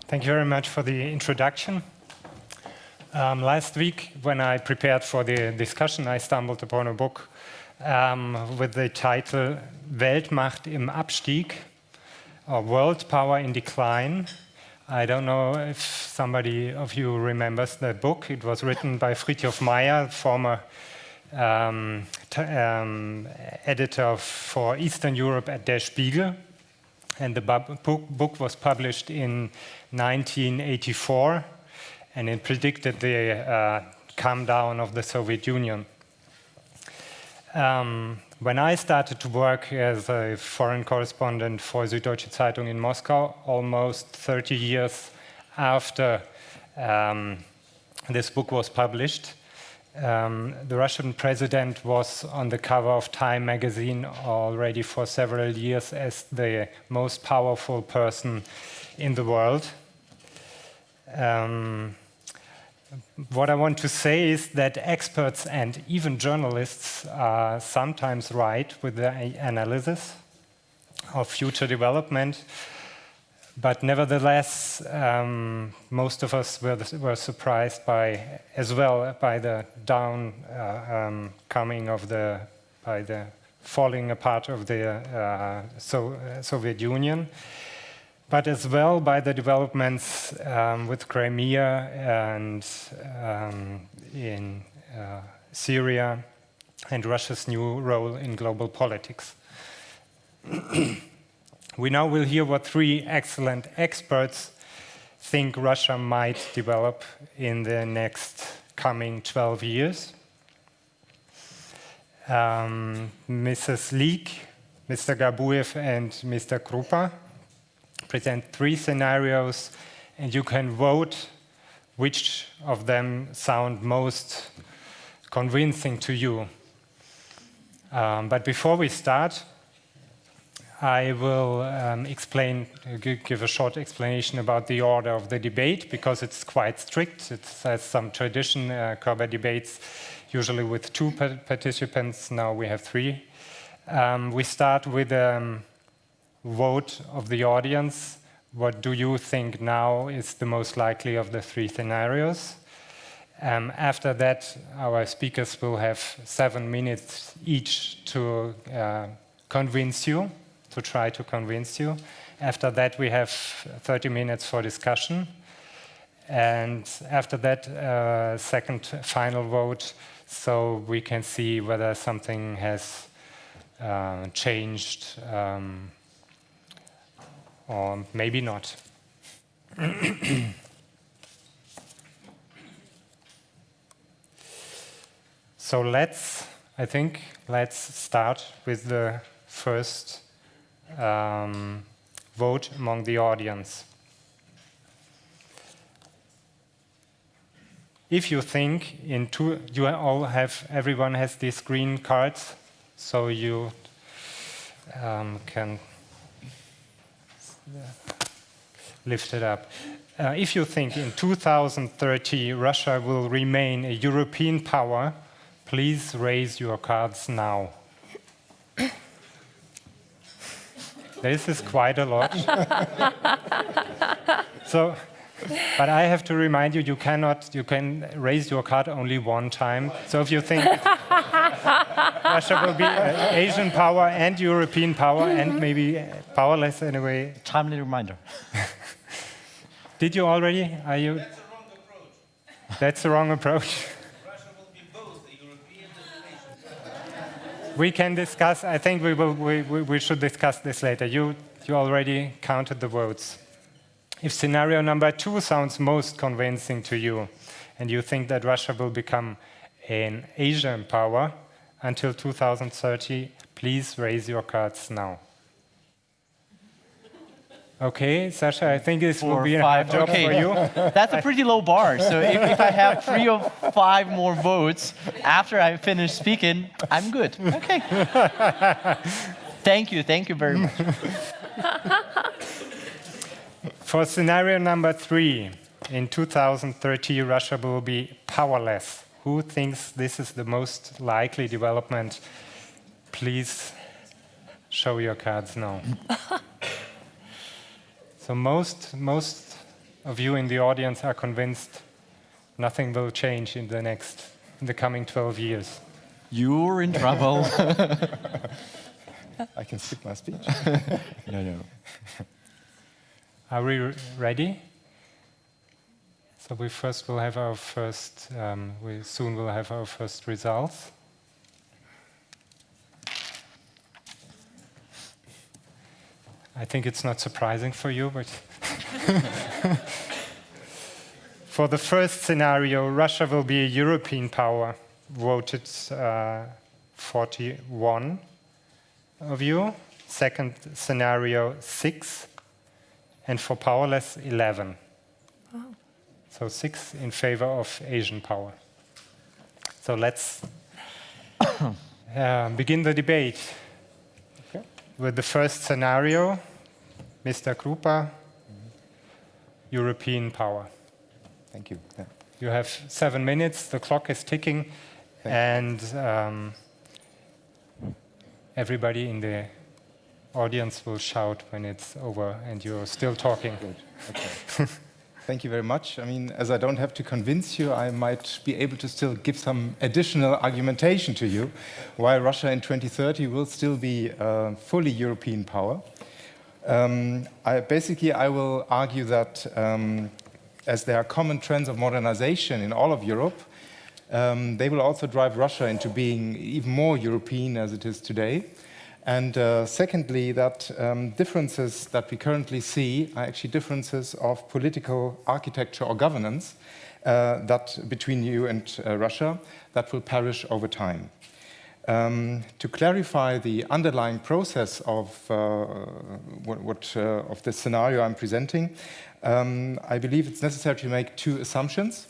Thank you very much for the introduction. Last week, when I prepared for the discussion, I stumbled upon a book with the title Weltmacht im Abstieg, or World Power in Decline. I don't know if somebody of you remembers that book. It was written by Friedrich Meyer, former editor for Eastern Europe at Der Spiegel. And the book was published in 1984, and it predicted the come down of the Soviet Union. When I started to work as a foreign correspondent for Süddeutsche Zeitung in Moscow, almost 30 years after this book was published, the Russian president was on the cover of Time magazine already for several years as the most powerful person in the world. What I want to say is that experts and even journalists are sometimes right with their analysis of future development, but nevertheless, most of us were surprised by the coming of by the falling apart of the Soviet Union, but as well by the developments with Crimea and in Syria and Russia's new role in global politics. We now will hear what three excellent experts think Russia might develop in the next coming 12 years. Mrs. Liik, Mr. Gabuev, and Mr. Kruppa present three scenarios, and you can vote which of them sound most convincing to you. But before we start, I will give a short explanation about the order of the debate, because it's quite strict. It has some tradition. Körber debates usually with two participants. Now we have three. We start with a vote of the audience. What do you think now is the most likely of the three scenarios? After that, our speakers will have 7 minutes each to convince you. To try to convince you. After that, we have 30 minutes for discussion. And after that, second final vote, so we can see whether something has changed or maybe not. So let's start with the first vote among the audience. If you think everyone has these green cards, so you can lift it up. If you think in 2030 Russia will remain a European power, please raise your cards now. This is quite a lot. But I have to remind you, you can raise your card only one time. So if you think Russia will be an Asian power and European power and maybe powerless anyway. Timely reminder. Did you already? Are you? That's the wrong approach. That's the wrong approach. Russia will be both a European and an Asian. We can discuss. I think we should discuss this later. You already counted the votes. If scenario number 2 sounds most convincing to you, and you think that Russia will become an Asian power until 2030, please raise your cards now. Okay, Sasha, I think this will be a hard job for you. That's a pretty low bar. So if I have 3 or 5 more votes after I finish speaking, I'm good. Okay. Thank you very much. For scenario number 3, in 2030, Russia will be powerless. Who thinks this is the most likely development? Please show your cards now. So most of you in the audience are convinced nothing will change in the coming 12 years? You're in trouble. I can skip my speech. No. Are we ready? So we first will have our first, we soon will have our first results. I think it's not surprising for you, but for the first scenario, Russia will be a European power, voted 41 of you. Second scenario, 6. And for powerless, 11. Wow. So 6 in favor of Asian power. So let's begin the debate. Okay. With the first scenario, Mr. Kruppa, European power. Thank you. Yeah. You have 7 minutes, the clock is ticking, and everybody in the audience will shout when it's over and you're still talking. Good. Okay. Thank you very much. I mean, as I don't have to convince you, I might be able to still give some additional argumentation to you why Russia in 2030 will still be a fully European power. I will argue that as there are common trends of modernization in all of Europe, they will also drive Russia into being even more European as it is today. And secondly, that differences that we currently see are actually differences of political architecture or governance that between you and Russia that will perish over time. To clarify the underlying process of of the scenario I'm presenting, I believe it's necessary to make 2 assumptions.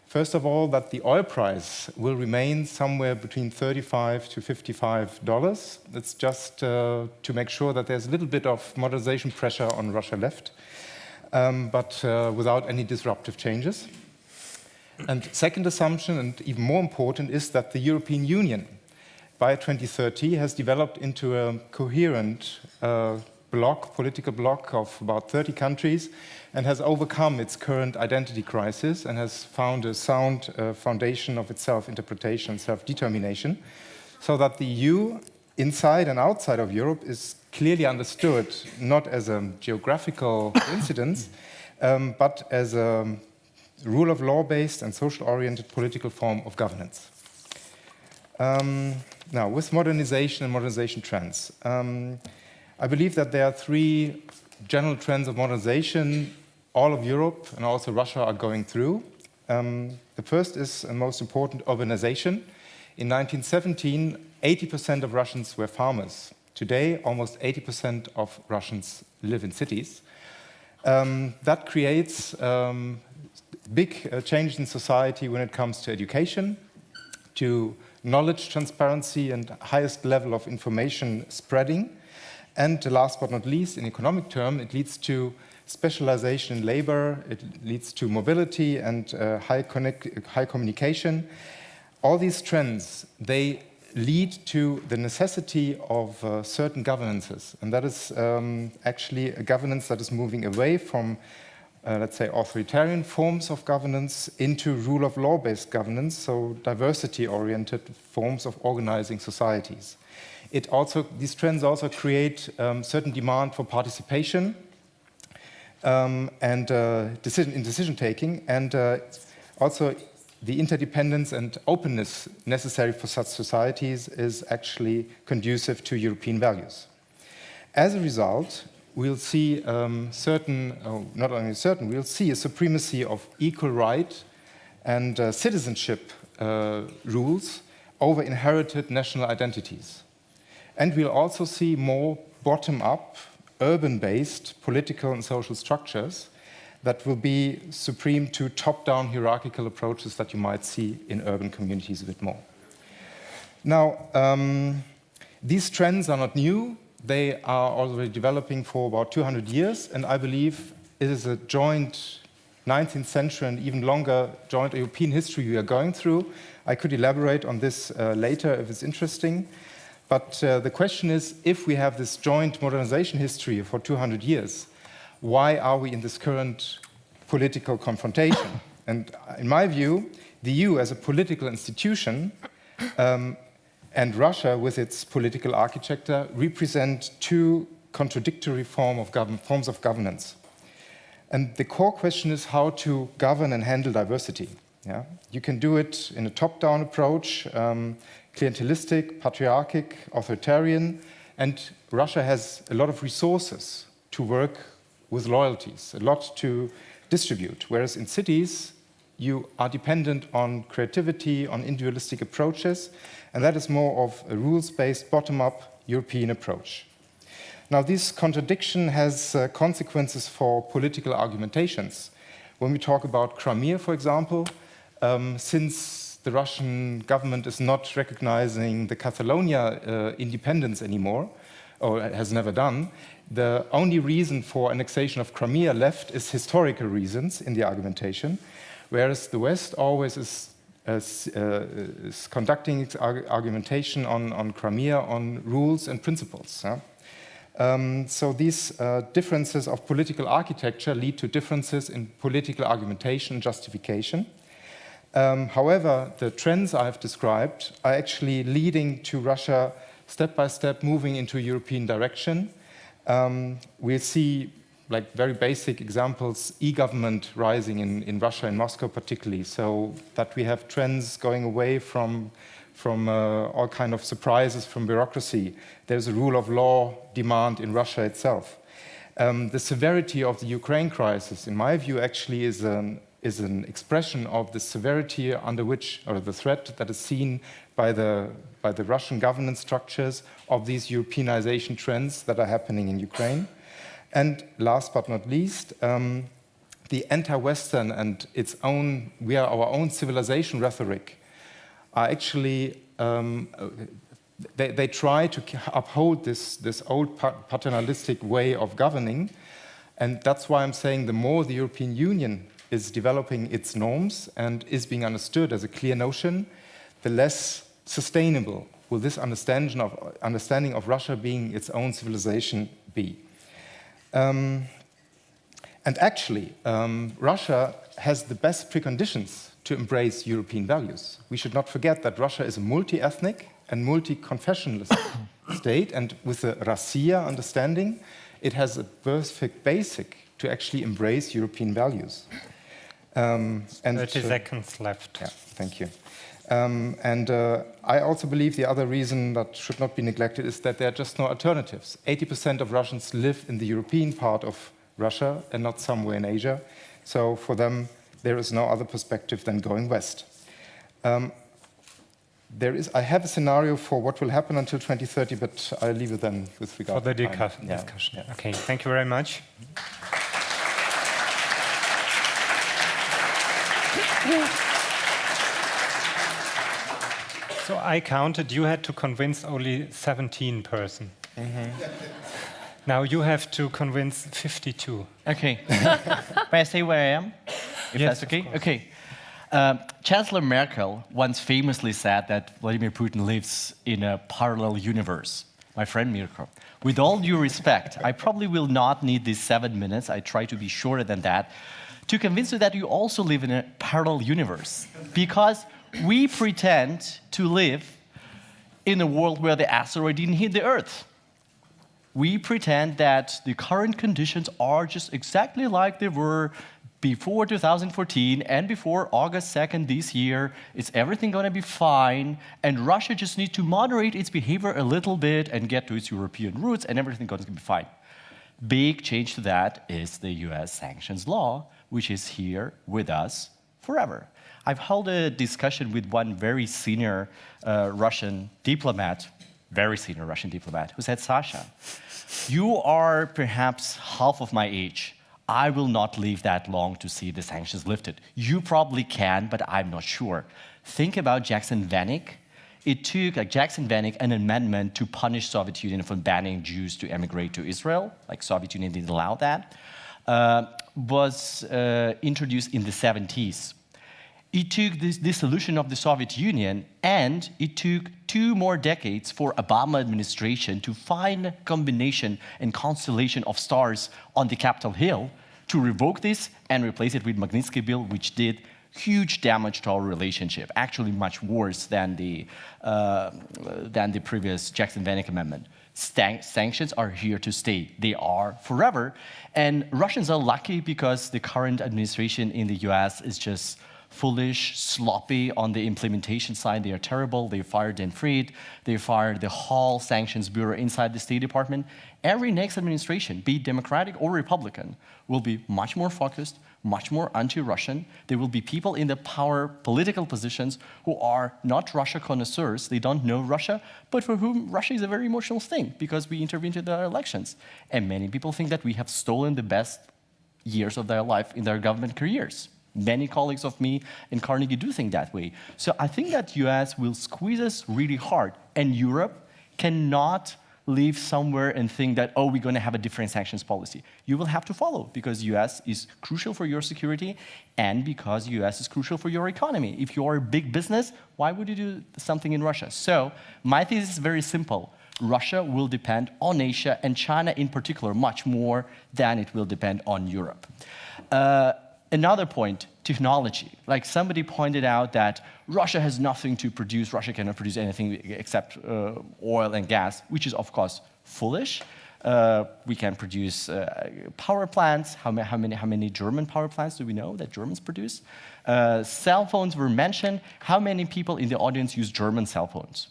First of all, that the oil price will remain somewhere between $35 to $55. That's just to make sure that there's a little bit of modernization pressure on Russia left, but without any disruptive changes. And second assumption, and even more important, is that the European Union by 2030 has developed into a coherent political bloc of about 30 countries, and has overcome its current identity crisis and has found a sound foundation of its self-interpretation, self-determination, so that the EU, inside and outside of Europe, is clearly understood not as a geographical coincidence, but as a rule of law-based and social-oriented political form of governance. Now, with modernization and modernization trends, I believe that there are 3 general trends of modernization all of Europe and also Russia are going through. The first is, and most important, urbanization. In 1917, 80% of Russians were farmers. Today, almost 80% of Russians live in cities. That creates big changes in society when it comes to education, to knowledge transparency and highest level of information spreading. And last but not least, in economic terms, it leads to specialization in labor, it leads to mobility and high communication. All these trends, they lead to the necessity of certain governances. And that is actually a governance that is moving away from, let's say, authoritarian forms of governance into rule of law-based governance, so diversity-oriented forms of organizing societies. These trends also create certain demand for participation and decision-taking, and also the interdependence and openness necessary for such societies is actually conducive to European values. As a result, we'll see we'll see a supremacy of equal right and citizenship rules over inherited national identities. And we'll also see more bottom-up, urban-based political and social structures that will be supreme to top-down hierarchical approaches that you might see in urban communities a bit more. Now, these trends are not new. They are already developing for about 200 years, and I believe it is a joint 19th century and even longer joint European history we are going through. I could elaborate on this later if it's interesting. But the question is, if we have this joint modernization history for 200 years, why are we in this current political confrontation. And in my view, the EU as a political institution and Russia with its political architecture represent two contradictory forms of governance. And the core question is how to govern and handle diversity. Yeah? You can do it in a top-down approach, clientelistic, patriarchic, authoritarian, and Russia has a lot of resources to work with loyalties, a lot to distribute, whereas in cities, you are dependent on creativity, on individualistic approaches, and that is more of a rules-based, bottom-up European approach. Now, this contradiction has consequences for political argumentations. When we talk about Crimea, for example, since the Russian government is not recognizing the Catalonia independence anymore, or has never done, the only reason for annexation of Crimea left is historical reasons in the argumentation, whereas the West always is conducting its argumentation on Crimea on rules and principles. So these differences of political architecture lead to differences in political argumentation and justification. However, the trends I've described are actually leading to Russia step by step moving into a European direction. We'll see, like very basic examples, e-government rising in Russia, in Moscow particularly, so that we have trends going away from all kind of surprises from bureaucracy. There's a rule of law demand in Russia itself. The severity of the Ukraine crisis, in my view, actually is an expression of the severity under which, or the threat that is seen by the Russian governance structures of these Europeanization trends that are happening in Ukraine. And last but not least, the anti-Western and its own, we are our own civilization rhetoric are actually, they try to uphold this old paternalistic way of governing. And that's why I'm saying the more the European Union is developing its norms and is being understood as a clear notion, the less sustainable will this understanding of Russia being its own civilization be. And actually, Russia has the best preconditions to embrace European values. We should not forget that Russia is a multi-ethnic and multi-confessionalist state, and with the Rossiya understanding, it has a perfect basic to actually embrace European values. And 30 seconds left. Yeah, thank you. I also believe the other reason that should not be neglected is that there are just no alternatives. 80% of Russians live in the European part of Russia and not somewhere in Asia. So for them, there is no other perspective than going west. I have a scenario for what will happen until 2030, but I'll leave it then with regard to the discussion. Yeah. Okay, thank you very much. So I counted, you had to convince only 17 persons. Now you have to convince 52. Okay. May I say where I am? If Yes, that's okay? of course. Okay. Chancellor Merkel once famously said that Vladimir Putin lives in a parallel universe. My friend Mirko, with all due respect, I probably will not need these 7 minutes, I try to be shorter than that, to convince you that you also live in a parallel universe. Because we pretend to live in a world where the asteroid didn't hit the Earth. We pretend that the current conditions are just exactly like they were before 2014 and before August 2nd this year. Is everything going to be fine? And Russia just needs to moderate its behavior a little bit and get to its European roots, and everything going to be fine. Big change to that is the US sanctions law, which is here with us forever. I've held a discussion with one very senior Russian diplomat, very senior Russian diplomat, who said, Sasha, you are perhaps half of my age. I will not live that long to see the sanctions lifted. You probably can, but I'm not sure. Think about Jackson Vanik. It took Jackson Vanik an amendment to punish Soviet Union for banning Jews to emigrate to Israel. Like Soviet Union didn't allow that. Was introduced in the 70s. It took this dissolution of the Soviet Union, and it took 2 more decades for Obama administration to find a combination and constellation of stars on the Capitol Hill to revoke this and replace it with Magnitsky Bill, which did huge damage to our relationship, actually much worse than the previous Jackson-Vanik Amendment. Sanctions are here to stay. They are forever. And Russians are lucky because the current administration in the US is just foolish, sloppy on the implementation side. They are terrible. They fired Dan Fried. They fired the whole sanctions bureau inside the State Department. Every next administration, be it Democratic or Republican, will be much more focused, much more anti-Russian. There will be people in the power political positions who are not Russia connoisseurs. They don't know Russia, but for whom Russia is a very emotional thing because we intervened in their elections. And many people think that we have stolen the best years of their life in their government careers. Many colleagues of me in Carnegie do think that way. So I think that US will squeeze us really hard, and Europe cannot live somewhere and think that, oh, we're going to have a different sanctions policy. You will have to follow, because US is crucial for your security and because US is crucial for your economy. If you are a big business, why would you do something in Russia? So my thesis is very simple. Russia will depend on Asia, and China in particular, much more than it will depend on Europe. Another point, technology. Like somebody pointed out that Russia has nothing to produce, Russia cannot produce anything except oil and gas, which is of course foolish. We can produce power plants. How many German power plants do we know that Germans produce? Cell phones were mentioned. How many people in the audience use German cell phones?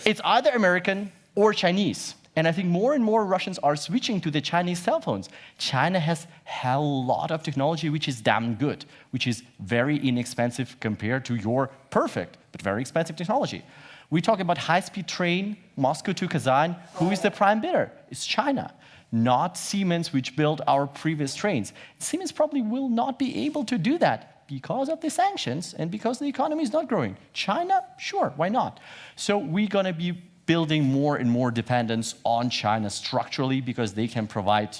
It's either American or Chinese. And I think more and more Russians are switching to the Chinese cell phones. China has a lot of technology which is damn good, which is very inexpensive compared to your perfect, but very expensive technology. We talk about high-speed train, Moscow to Kazan. Who is the prime bidder? It's China, not Siemens, which built our previous trains. Siemens probably will not be able to do that because of the sanctions and because the economy is not growing. China, sure, why not? So we're going to be building more and more dependence on China structurally because they can provide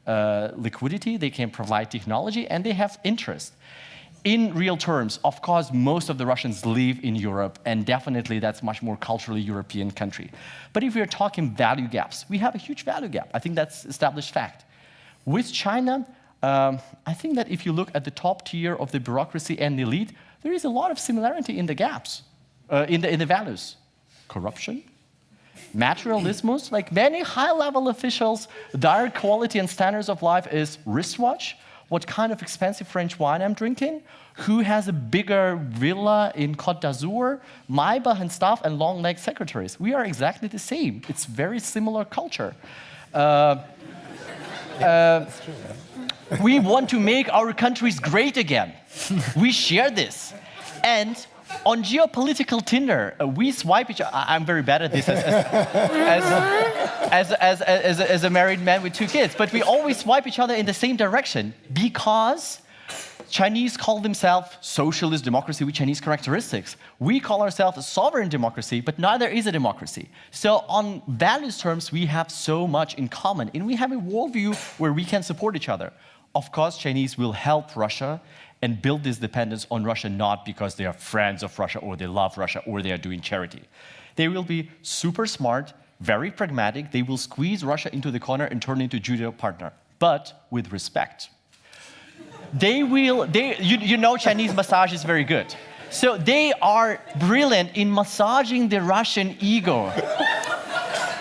liquidity, they can provide technology, and they have interest. In real terms, of course, most of the Russians live in Europe, and definitely that's much more culturally European country. But if we're talking value gaps, we have a huge value gap. I think that's established fact. With China, I think that if you look at the top tier of the bureaucracy and the elite, there is a lot of similarity in the gaps, in the values. Corruption, materialismus, like many high-level officials, their quality and standards of life is wristwatch, what kind of expensive French wine I'm drinking, who has a bigger villa in Côte d'Azur, Maybach and stuff, and long-legged secretaries. We are exactly the same. It's very similar culture. We want to make our countries great again. We share this. And on geopolitical Tinder, we swipe each other. I'm very bad at this as a married man with 2 kids, but we always swipe each other in the same direction because Chinese call themselves socialist democracy with Chinese characteristics. We call ourselves a sovereign democracy, but neither is a democracy. So on values terms, we have so much in common, and we have a worldview where we can support each other. Of course, Chinese will help Russia and build this dependence on Russia, not because they are friends of Russia or they love Russia or they are doing charity. They will be super smart, very pragmatic. They will squeeze Russia into the corner and turn into a junior partner, but with respect. You know Chinese massage is very good. So they are brilliant in massaging the Russian ego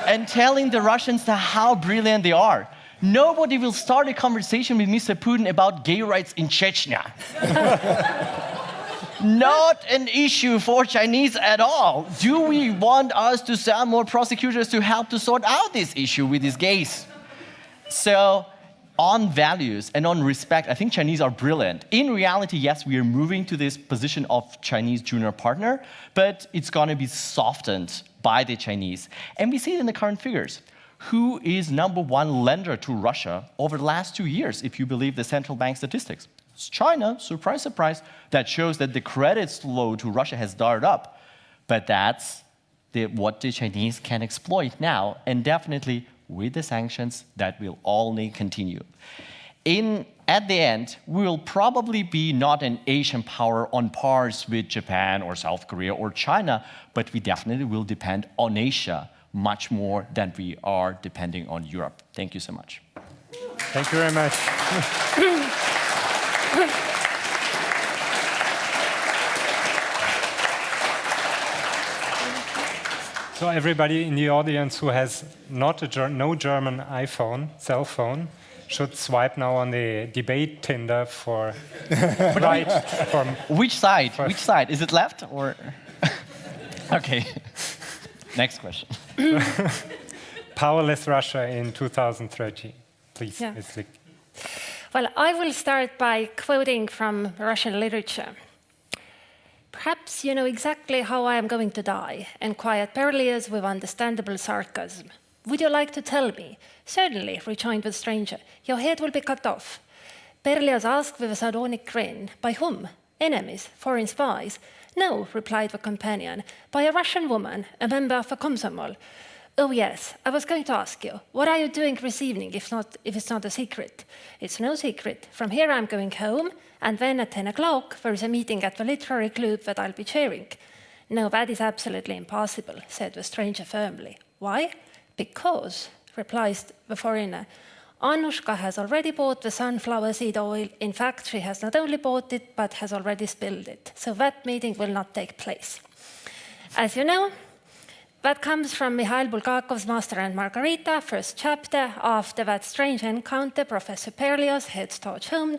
and telling the Russians how brilliant they are. Nobody will start a conversation with Mr. Putin about gay rights in Chechnya. Not an issue for Chinese at all. Do we want us to send more prosecutors to help to sort out this issue with these gays? So on values and on respect, I think Chinese are brilliant. In reality, yes, we are moving to this position of Chinese junior partner, but it's going to be softened by the Chinese. And we see it in the current figures. Who is #1 lender to Russia over the last 2 years, if you believe the central bank statistics? It's China, surprise, surprise. That shows that the credit flow to Russia has started up. But that's what the Chinese can exploit now, and definitely with the sanctions, that will only continue. At the end, we will probably be not an Asian power on pars with Japan or South Korea or China, but we definitely will depend on Asia much more than we are depending on Europe. Thank you so much. Thank you very much. So everybody in the audience who has no German iPhone, cell phone, should swipe now on the debate Tinder for right from. Which side? Which side? Is it left or? Okay. Next question. Powerless Russia in 2030. Please, Yeah. Ms. Liik. Well, I will start by quoting from Russian literature. Perhaps you know exactly how I am going to die, inquired Berlioz with understandable sarcasm. Would you like to tell me? Certainly, rejoined the stranger. Your head will be cut off. Berlioz asked with a sardonic grin. By whom? Enemies? Foreign spies? No, replied the companion. By a Russian woman, a member of the Komsomol. Oh yes, I was going to ask you, what are you doing this evening if it's not a secret? It's no secret. From here I'm going home, and then at 10 o'clock there is a meeting at the literary club that I'll be chairing. No, that is absolutely impossible, said the stranger firmly. Why? Because, replies the foreigner, Annushka has already bought the sunflower seed oil. In fact, she has not only bought it, but has already spilled it. So that meeting will not take place. As you know, that comes from Mikhail Bulgakov's Master and Margarita, first chapter. After that strange encounter, Professor Berlioz heads towards home,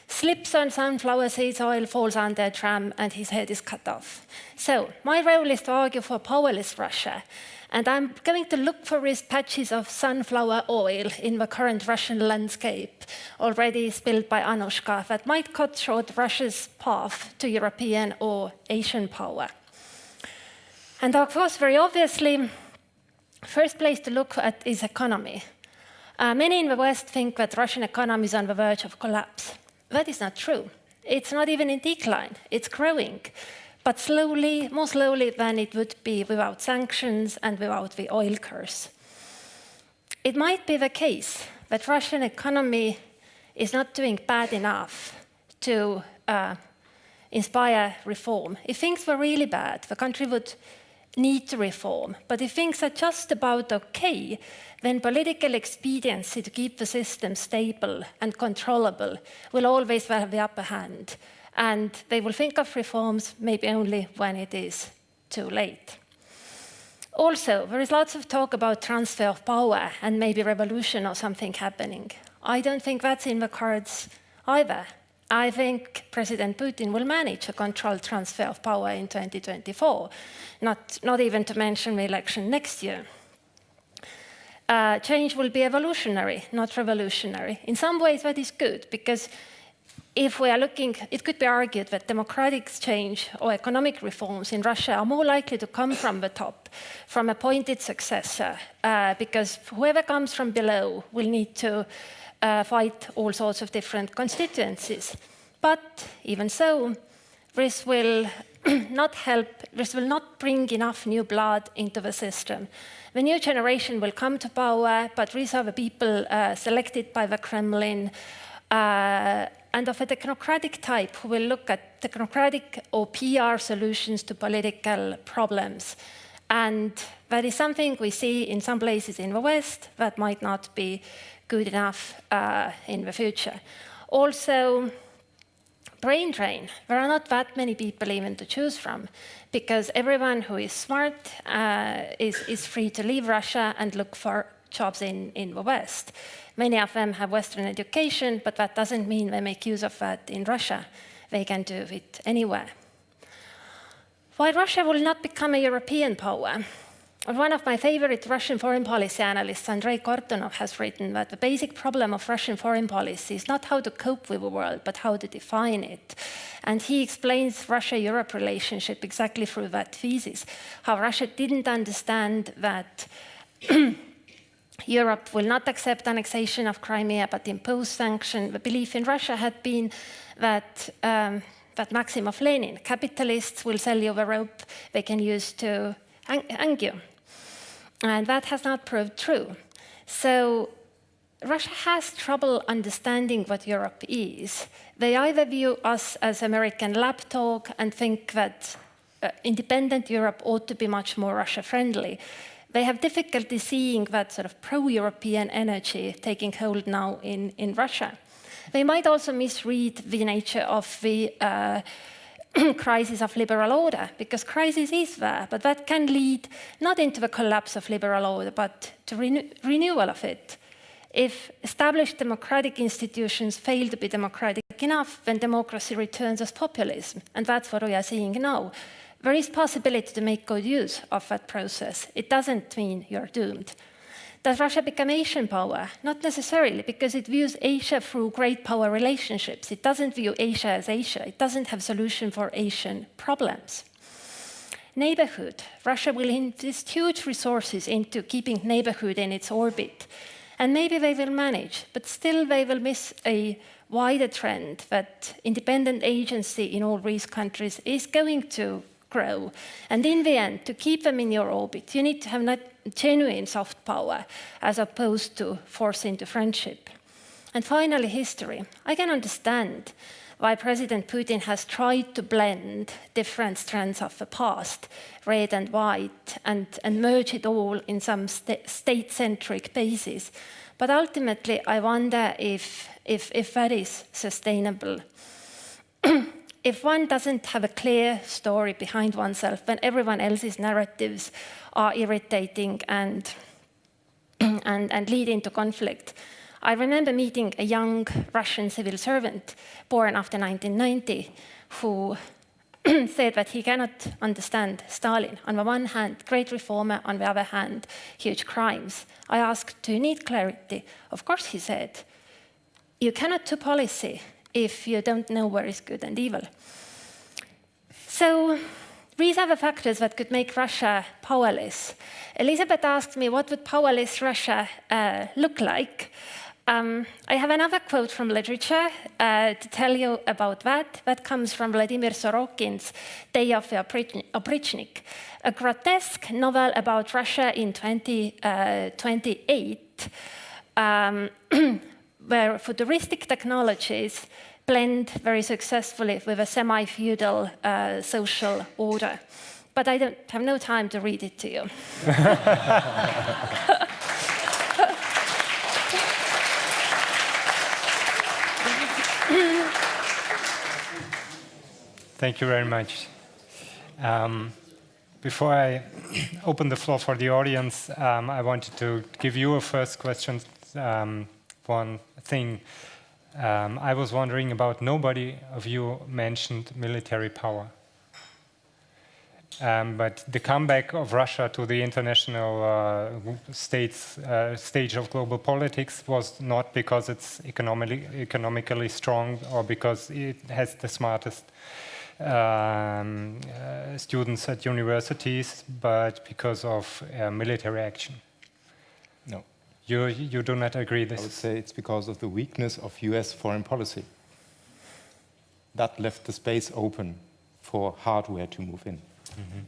slips on sunflower seeds oil, falls under a tram, and his head is cut off. So my role is to argue for powerless Russia. And I'm going to look for these patches of sunflower oil in the current Russian landscape, already spilled by Annushka, that might cut short Russia's path to European or Asian power. And of course, very obviously, first place to look at is economy. Many in the West think that Russian economy is on the verge of collapse. That is not true. It's not even in decline. It's growing, but slowly, more slowly than it would be without sanctions and without the oil curse. It might be the case that Russian economy is not doing bad enough to inspire reform. If things were really bad, the country would need to reform. But if things are just about okay, then political expediency to keep the system stable and controllable will always have the upper hand. And they will think of reforms maybe only when it is too late. Also, there is lots of talk about transfer of power and maybe revolution or something happening. I don't think that's in the cards either. I think President Putin will manage a controlled transfer of power in 2024, not even to mention the election next year. Change will be evolutionary, not revolutionary. In some ways, that is good, because if we are looking, it could be argued that democratic change or economic reforms in Russia are more likely to come from the top, from appointed successor, because whoever comes from below will need to fight all sorts of different constituencies. But even so, this will not help, this will not bring enough new blood into the system. The new generation will come to power, but these are the people selected by the Kremlin, and of a technocratic type who will look at technocratic or PR solutions to political problems. And that is something we see in some places in the West that might not be good enough in the future. Also, brain drain. There are not that many people even to choose from, because everyone who is smart is free to leave Russia and look for jobs in the West. Many of them have Western education, but that doesn't mean they make use of that in Russia. They can do it anywhere. Why Russia will not become a European power? One of my favorite Russian foreign policy analysts, Andrei Kortunov, has written that the basic problem of Russian foreign policy is not how to cope with the world, but how to define it. And he explains Russia-Europe relationship exactly through that thesis, how Russia didn't understand that Europe will not accept annexation of Crimea, but impose sanctions. The belief in Russia had been that that maxim of Lenin, capitalists will sell you the rope they can use to hang you. And that has not proved true. So Russia has trouble understanding what Europe is. They either view us as American lapdog and think that independent Europe ought to be much more Russia-friendly. they have difficulty seeing that sort of pro-European energy taking hold now in Russia. They might also misread the nature of the crisis of liberal order, because crisis is there, but that can lead not into the collapse of liberal order, but to renewal of it. If established democratic institutions fail to be democratic enough, then democracy returns as populism, and that's what we are seeing now. There is possibility to make good use of that process. It doesn't mean you're doomed. Does Russia become Asian power? Not necessarily, because it views Asia through great power relationships. It doesn't view Asia as Asia. It doesn't have solution for Asian problems. Neighborhood. Russia will invest huge resources into keeping neighborhood in its orbit. And maybe they will manage, but still they will miss a wider trend that independent agency in all these countries is going to grow. And in the end, to keep them in your orbit, you need to have not genuine soft power as opposed to force into friendship. And finally, history. I can understand why President Putin has tried to blend different strands of the past, red and white, and merge it all in some state-centric basis. But ultimately, I wonder if that is sustainable. If one doesn't have a clear story behind oneself, then everyone else's narratives are irritating and lead into conflict. I remember meeting a young Russian civil servant born after 1990 who said that he cannot understand Stalin. On the one hand, great reformer, on the other hand, huge crimes. I asked, do you need clarity? Of course, he said. You cannot do policy if you don't know where is good and evil. So these are the factors that could make Russia powerless. Elizabeth asked me, what would powerless Russia look like? I have another quote from literature to tell you about that. That comes from Vladimir Sorokin's Day of the Oprichnik, a grotesque novel about Russia in 2028, where futuristic technologies blend very successfully with a semi-feudal social order. But I have no time to read it to you. Thank you very much. Before I open the floor for the audience, I wanted to give you a first question. One thing. I was wondering about, nobody of you mentioned military power. But the comeback of Russia to the international stage of global politics was not because it's economically strong or because it has the smartest students at universities, but because of military action. No. You do not agree this? I would say it's because of the weakness of US foreign policy. That left the space open for hardware to move in. Mm-hmm.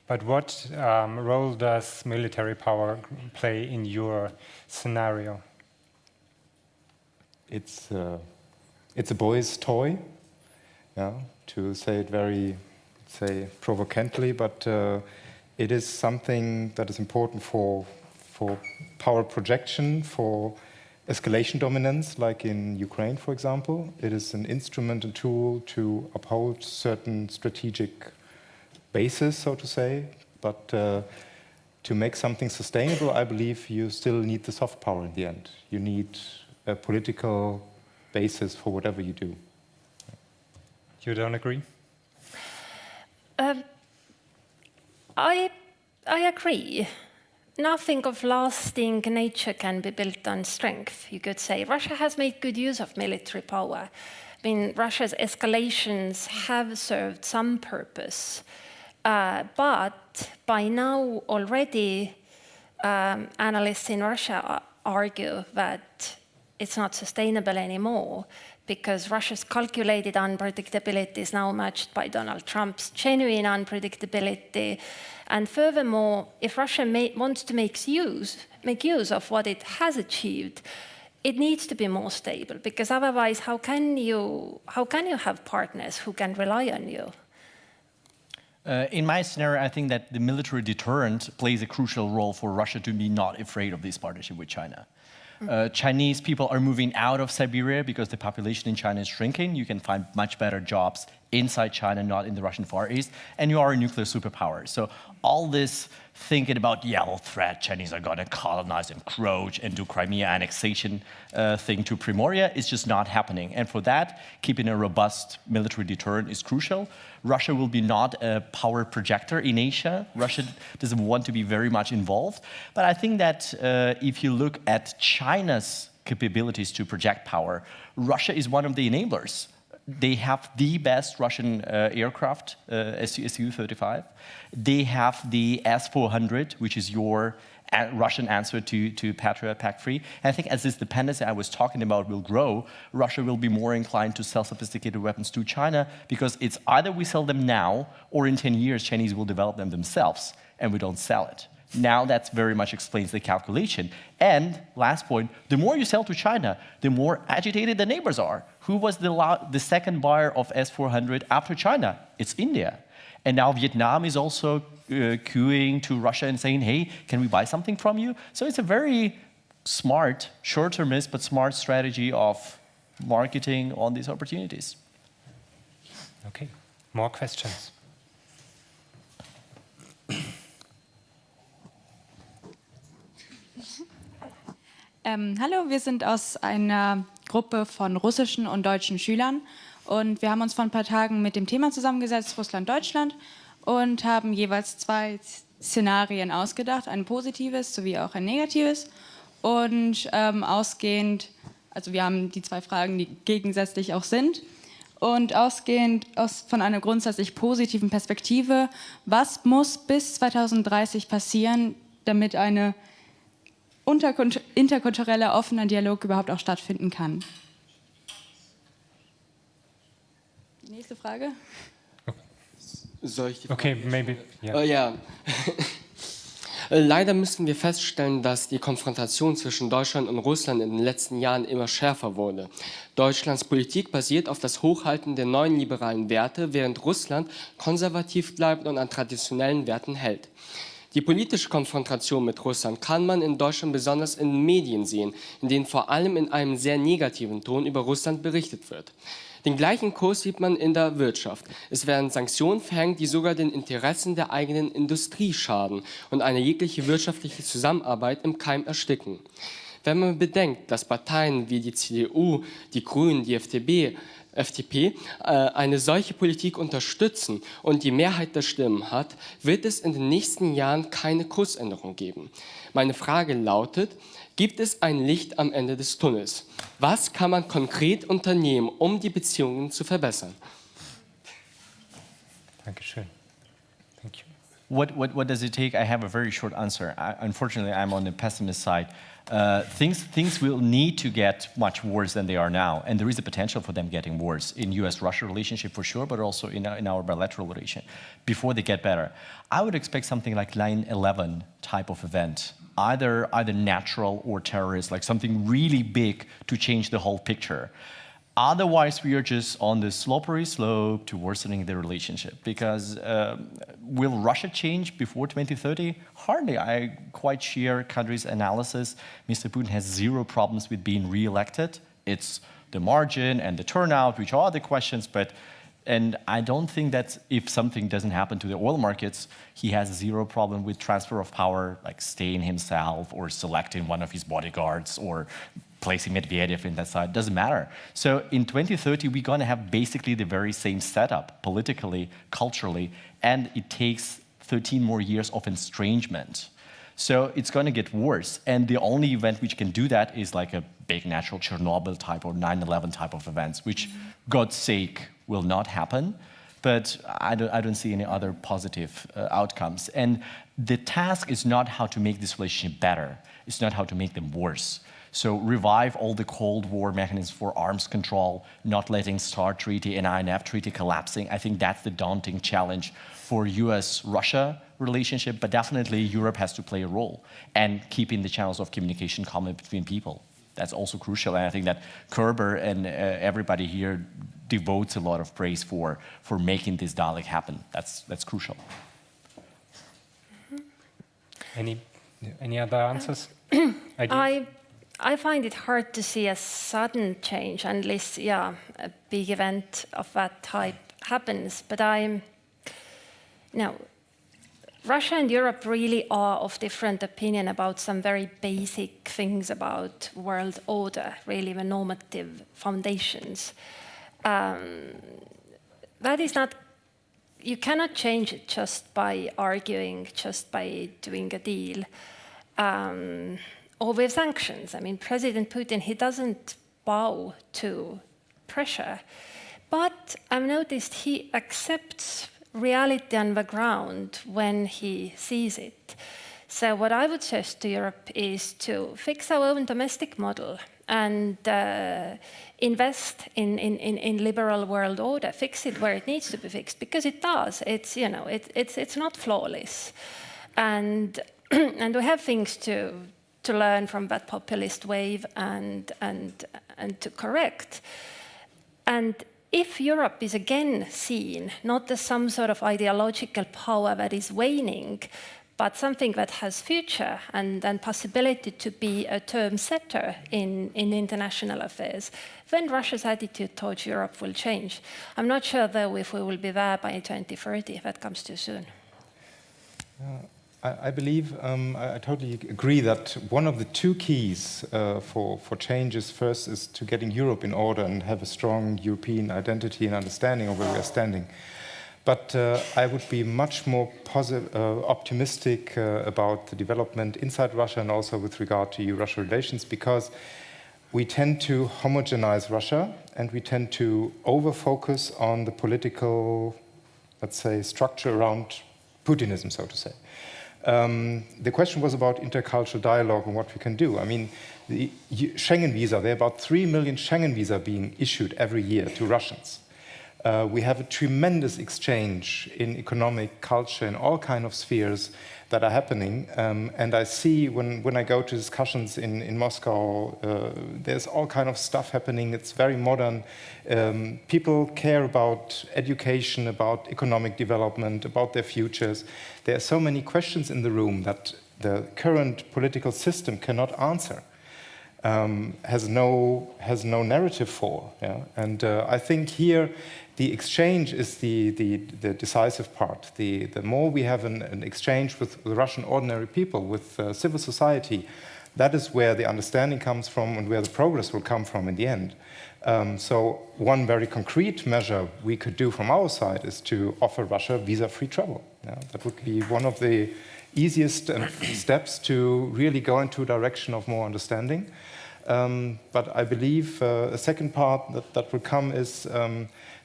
But what role does military power play in your scenario? It's a boy's toy, yeah, to say it very, provocantly, but it is something that is important for power projection, for escalation dominance, like in Ukraine, for example. It is an instrument and tool to uphold certain strategic basis, so to say, but to make something sustainable, I believe you still need the soft power in the end. You need a political basis for whatever you do. You don't agree? I agree. Nothing of lasting nature can be built on strength, you could say. Russia has made good use of military power. I mean, Russia's escalations have served some purpose. But by now already, analysts in Russia argue that it's not sustainable anymore because Russia's calculated unpredictability is now matched by Donald Trump's genuine unpredictability. And furthermore, if Russia wants to make use of what it has achieved, it needs to be more stable, because otherwise, how can you have partners who can rely on you? In my scenario, I think that the military deterrent plays a crucial role for Russia to be not afraid of this partnership with China. Chinese people are moving out of Siberia because the population in China is shrinking. You can find much better jobs inside China, not in the Russian Far East, and you are a nuclear superpower. So all this thinking about, yeah, well, threat, Chinese are gonna colonize, encroach, and do Crimea annexation thing to Primoria is just not happening. And for that, keeping a robust military deterrent is crucial. Russia will be not a power projector in Asia. Russia doesn't want to be very much involved. But I think that if you look at China's capabilities to project power, Russia is one of the enablers. They have the best Russian aircraft, Su-35. They have the S-400, which is your Russian answer to Patriot PAC-3. And I think as this dependency I was talking about will grow, Russia will be more inclined to sell sophisticated weapons to China because it's either we sell them now or in 10 years Chinese will develop them themselves and we don't sell it. Now that very much explains the calculation. And last point, the more you sell to China, the more agitated the neighbors are. Who was the second buyer of S-400 after China? It's India. And now Vietnam is also queuing to Russia and saying, hey, can we buy something from you? So it's a very smart, short-termist, but smart strategy of marketing on these opportunities. Okay, more questions? Hallo, wir sind aus einer Gruppe von russischen und deutschen Schülern und wir haben uns vor ein paar Tagen mit dem Thema zusammengesetzt, Russland-Deutschland, und haben jeweils 2 Szenarien ausgedacht, ein positives sowie auch ein negatives. Und ausgehend, also wir haben die 2 Fragen, die gegensätzlich auch sind, und ausgehend von einer grundsätzlich positiven Perspektive, was muss bis 2030 passieren, damit eine interkultureller, offener Dialog überhaupt auch stattfinden kann? Nächste Frage. Soll ich die Frage Okay, maybe, yeah. Ja. Leider müssen wir feststellen, dass die Konfrontation zwischen Deutschland und Russland in den letzten Jahren immer schärfer wurde. Deutschlands Politik basiert auf das Hochhalten der neuen liberalen Werte, während Russland konservativ bleibt und an traditionellen Werten hält. Die politische Konfrontation mit Russland kann man in Deutschland besonders in den Medien sehen, in denen vor allem in einem sehr negativen Ton über Russland berichtet wird. Den gleichen Kurs sieht man in der Wirtschaft. Es werden Sanktionen verhängt, die sogar den Interessen der eigenen Industrie schaden und eine jegliche wirtschaftliche Zusammenarbeit im Keim ersticken. Wenn man bedenkt, dass Parteien wie die CDU, die Grünen, die FDP eine solche Politik unterstützen und die Mehrheit der Stimmen hat, wird es in den nächsten Jahren keine Kursänderung geben. Meine Frage lautet, gibt es ein Licht am Ende des Tunnels? Was kann man konkret unternehmen, um die Beziehungen zu verbessern? Dankeschön. Thank you. What does it take? I have a very short answer. Unfortunately, I'm on the pessimist side. Things will need to get much worse than they are now, and there is a potential for them getting worse in U.S.-Russia relationship for sure, but also in our bilateral relation before they get better. I would expect something like 9/11 type of event, either natural or terrorist, like something really big to change the whole picture. Otherwise, we are just on the slippery slope to worsening the relationship. Because will Russia change before 2030? Hardly. I quite share Kadri's analysis. Mr. Putin has 0 problems with being re-elected. It's the margin and the turnout, which are the questions. And I don't think that if something doesn't happen to the oil markets, he has 0 problem with transfer of power, like staying himself or selecting one of his bodyguards or placing Medvedev in that side, doesn't matter. So in 2030, we're going to have basically the very same setup, politically, culturally, and it takes 13 more years of estrangement. So it's going to get worse. And the only event which can do that is like a big natural Chernobyl type or 9/11 type of events, which, God's sake, will not happen. But I don't see any other positive outcomes. And the task is not how to make this relationship better. It's not how to make them worse. So revive all the Cold War mechanisms for arms control, not letting START Treaty and INF Treaty collapsing. I think that's the daunting challenge for US-Russia relationship, but definitely Europe has to play a role and keeping the channels of communication common between people. That's also crucial, and I think that Körber and everybody here devotes a lot of praise for making this dialogue happen. That's crucial. Any other answers? I find it hard to see a sudden change unless, a big event of that type happens. But Russia and Europe really are of different opinion about some very basic things about world order, really the normative foundations. That is not, you cannot change it just by arguing, just by doing a deal. Or with sanctions. I mean, President Putin, he doesn't bow to pressure. But I've noticed he accepts reality on the ground when he sees it. So what I would suggest to Europe is to fix our own domestic model and invest in liberal world order, fix it where it needs to be fixed, because it does. It's, it's not flawless. And we have things to learn from that populist wave and to correct. And if Europe is again seen not as some sort of ideological power that is waning, but something that has future and possibility to be a term setter in international affairs, then Russia's attitude towards Europe will change. I'm not sure, though, if we will be there by 2030. That comes too soon. I believe, I totally agree that one of the two keys for changes first is to getting Europe in order and have a strong European identity and understanding of where we are standing. But I would be much more optimistic about the development inside Russia and also with regard to EU-Russia relations, because we tend to homogenize Russia and we tend to over-focus on the political, let's say, structure around Putinism, so to say. The question was about intercultural dialogue and what we can do. I mean, the Schengen visa, there are about 3 million Schengen visa being issued every year to Russians. We have a tremendous exchange in economic, culture, in all kinds of spheres that are happening. And I see when I go to discussions in Moscow, there's all kinds of stuff happening. It's very modern. People care about education, about economic development, about their futures. There are so many questions in the room that the current political system cannot answer. Has no narrative for. Yeah? And I think here the exchange is the decisive part. The more we have an exchange with the Russian ordinary people, with civil society, that is where the understanding comes from and where the progress will come from in the end. So one very concrete measure we could do from our side is to offer Russia visa-free travel. Yeah? That would be one of the easiest steps to really go into a direction of more understanding. But I believe a second part that will come is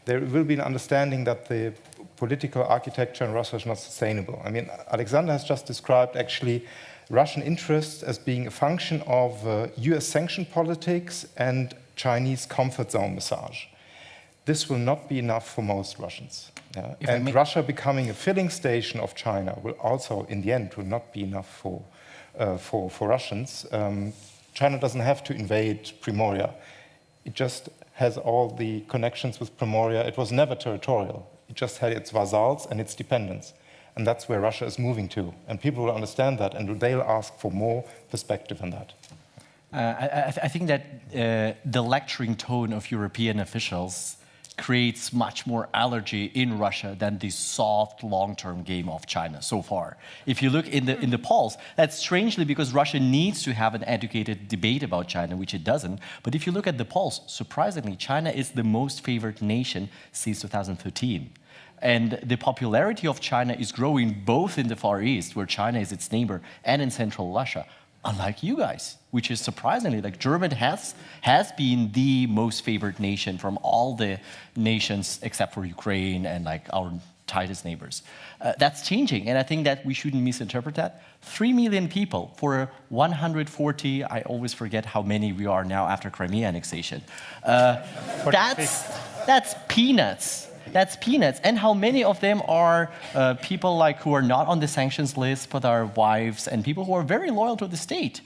there will be an understanding that the political architecture in Russia is not sustainable. I mean, Alexander has just described actually Russian interests as being a function of US sanction politics and Chinese comfort zone massage. This will not be enough for most Russians. Yeah? And Russia becoming a filling station of China will also, in the end, will not be enough for Russians. China doesn't have to invade Primoria. It just has all the connections with Primoria. It was never territorial. It just had its vassals and its dependents. And that's where Russia is moving to. And people will understand that, and they'll ask for more perspective on that. I think that the lecturing tone of European officials creates much more allergy in Russia than the soft long-term game of China so far. If you look in the polls, that's strangely because Russia needs to have an educated debate about China, which it doesn't. But if you look at the polls, surprisingly, China is the most favored nation since 2013. And the popularity of China is growing both in the Far East, where China is its neighbor, and in Central Russia. Unlike you guys, which is surprisingly, like Germany has been the most favored nation from all the nations except for Ukraine and like our tightest neighbors. That's changing, and I think that we shouldn't misinterpret that. 3 million people for 140, I always forget how many we are now after Crimea annexation. That's peanuts. That's peanuts. And how many of them are people like who are not on the sanctions list, but are wives and people who are very loyal to the state?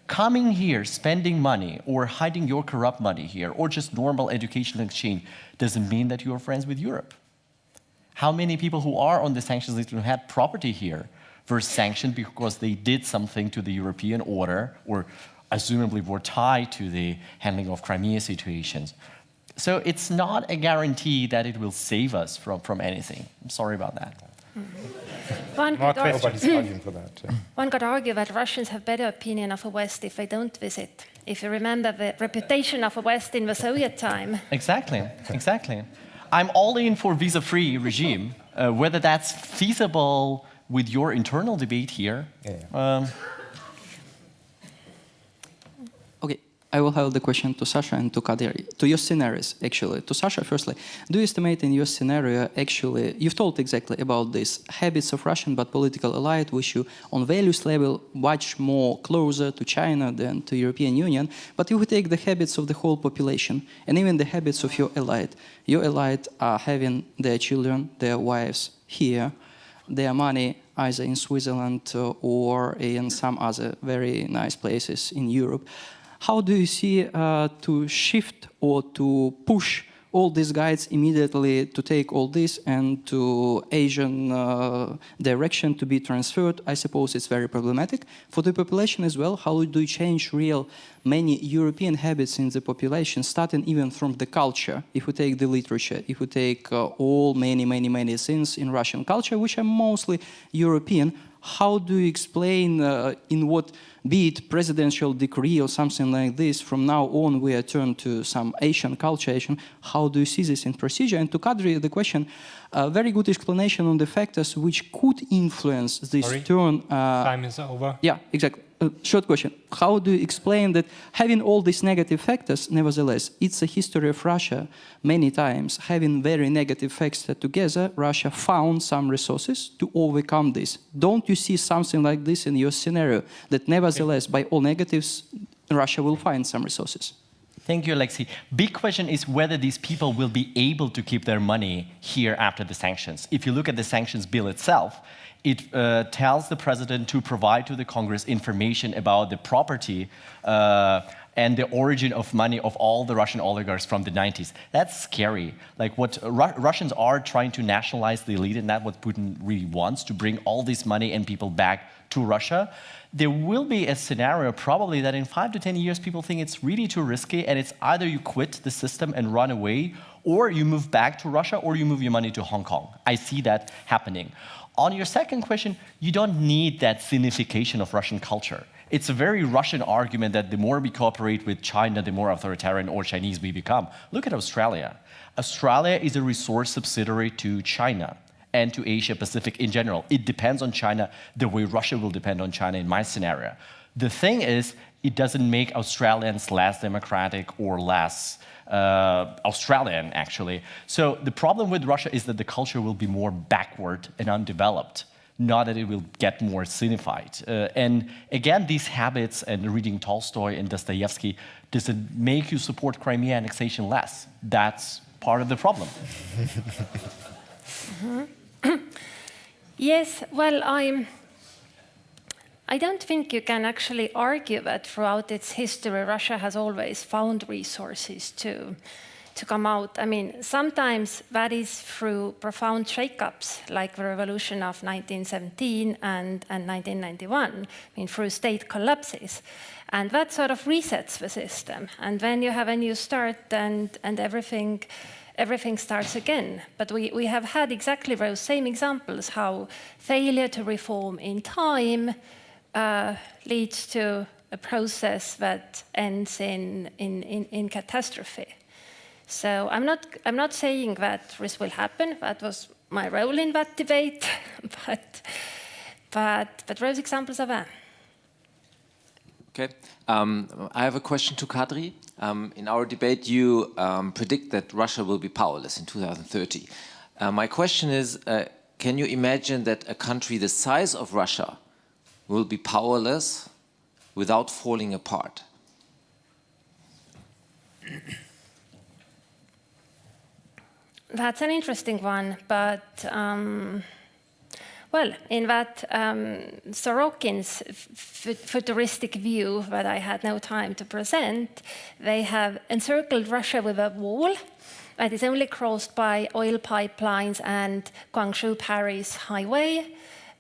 Coming here, spending money, or hiding your corrupt money here, or just normal educational exchange, doesn't mean that you are friends with Europe. How many people who are on the sanctions list who had property here were sanctioned because they did something to the European order, or assumably were tied to the handling of Crimea situations? So it's not a guarantee that it will save us from anything. I'm sorry about that. One More could, argue, Nobody's arguing for that. one could argue that Russians have better opinion of the West if they don't visit. If you remember the reputation of the West in the Soviet time. Exactly, exactly. I'm all in for visa-free regime. Whether that's feasible with your internal debate here. Okay, I will have the question to Sasha and to Kadri. To your scenarios, actually. To Sasha, firstly, do you estimate in your scenario, actually, you've told exactly about this, habits of Russian but political elite, which you, on values level, much more closer to China than to European Union, but you would take the habits of the whole population, and even the habits of your elite. Your elite are having their children, their wives here, their money either in Switzerland or in some other very nice places in Europe. How do you see to shift or to push all these guys immediately to take all this and to Asian direction to be transferred? I suppose it's very problematic. For the population as well, how do you change real many European habits in the population, starting even from the culture? If we take the literature, if we take all many things in Russian culture, which are mostly European, how do you explain in what, be it presidential decree or something like this, from now on we are turned to some Asian culture, how do you see this in procedure? And to Kadri, the question, a very good explanation on the factors which could influence this turn. Time is over. Yeah, exactly. Short question. How do you explain that having all these negative factors, nevertheless, it's a history of Russia many times, having very negative factors together, Russia found some resources to overcome this. Don't you see something like this in your scenario, that nevertheless, by all negatives, Russia will find some resources? Thank you, Alexei. Big question is whether these people will be able to keep their money here after the sanctions. If you look at the sanctions bill itself, it tells the president to provide to the Congress information about the property and the origin of money of all the Russian oligarchs from the 90s. That's scary. Like what Russians are trying to nationalize the elite, and that's what Putin really wants, to bring all this money and people back to Russia. There will be a scenario probably that in 5 to 10 years people think it's really too risky, and it's either you quit the system and run away, or you move back to Russia, or you move your money to Hong Kong. I see that happening. On your second question, you don't need that signification of Russian culture. It's a very Russian argument that the more we cooperate with China, the more authoritarian or Chinese we become. Look at Australia. Australia is a resource subsidiary to China and to Asia Pacific in general. It depends on China the way Russia will depend on China in my scenario. The thing is, it doesn't make Australians less democratic or less Australian, actually. So the problem with Russia is that the culture will be more backward and undeveloped, not that it will get more signified. And again, these habits and reading Tolstoy and Dostoevsky doesn't make you support Crimea annexation less. That's part of the problem. Yes, well, I don't think you can actually argue that throughout its history, Russia has always found resources to come out. I mean, sometimes that is through profound shakeups, like the revolution of 1917 and 1991, I mean, through state collapses. And that sort of resets the system. And then you have a new start and everything starts again. But we have had exactly those same examples, how failure to reform in time leads to a process that ends in catastrophe. So I'm not saying that this will happen. That was my role in that debate, but those examples are there. Okay, I have a question to Kadri. In our debate, you predict that Russia will be powerless in 2030. My question is, can you imagine that a country the size of Russia will be powerless without falling apart? That's an interesting one, but Well, in that Sorokin's futuristic view that I had no time to present, they have encircled Russia with a wall that is only crossed by oil pipelines and Guangzhou-Paris highway.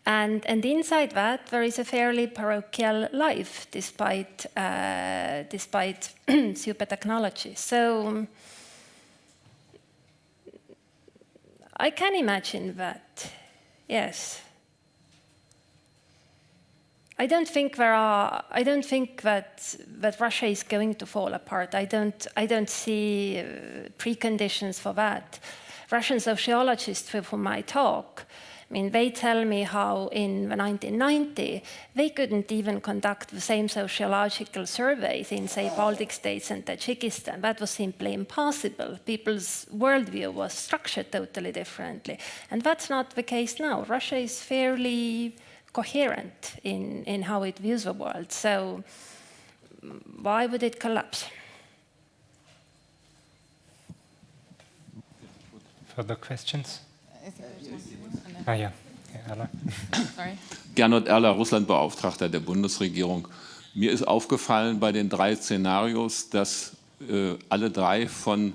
And inside that, there is a fairly parochial life, despite super technology. So I can imagine that, yes. I don't think that Russia is going to fall apart. I don't see preconditions for that. Russian sociologists with whom I talk, I mean, they tell me how in the 1990s, they couldn't even conduct the same sociological surveys in, say, Baltic states and Tajikistan. That was simply impossible. People's worldview was structured totally differently. And that's not the case now. Russia is fairly coherent in how it views the world. So why would it collapse? Further questions? Ja. Erla. Gernot Erler, Russlandbeauftragter der Bundesregierung. Mir ist aufgefallen bei den 3 Szenarios, dass alle 3 von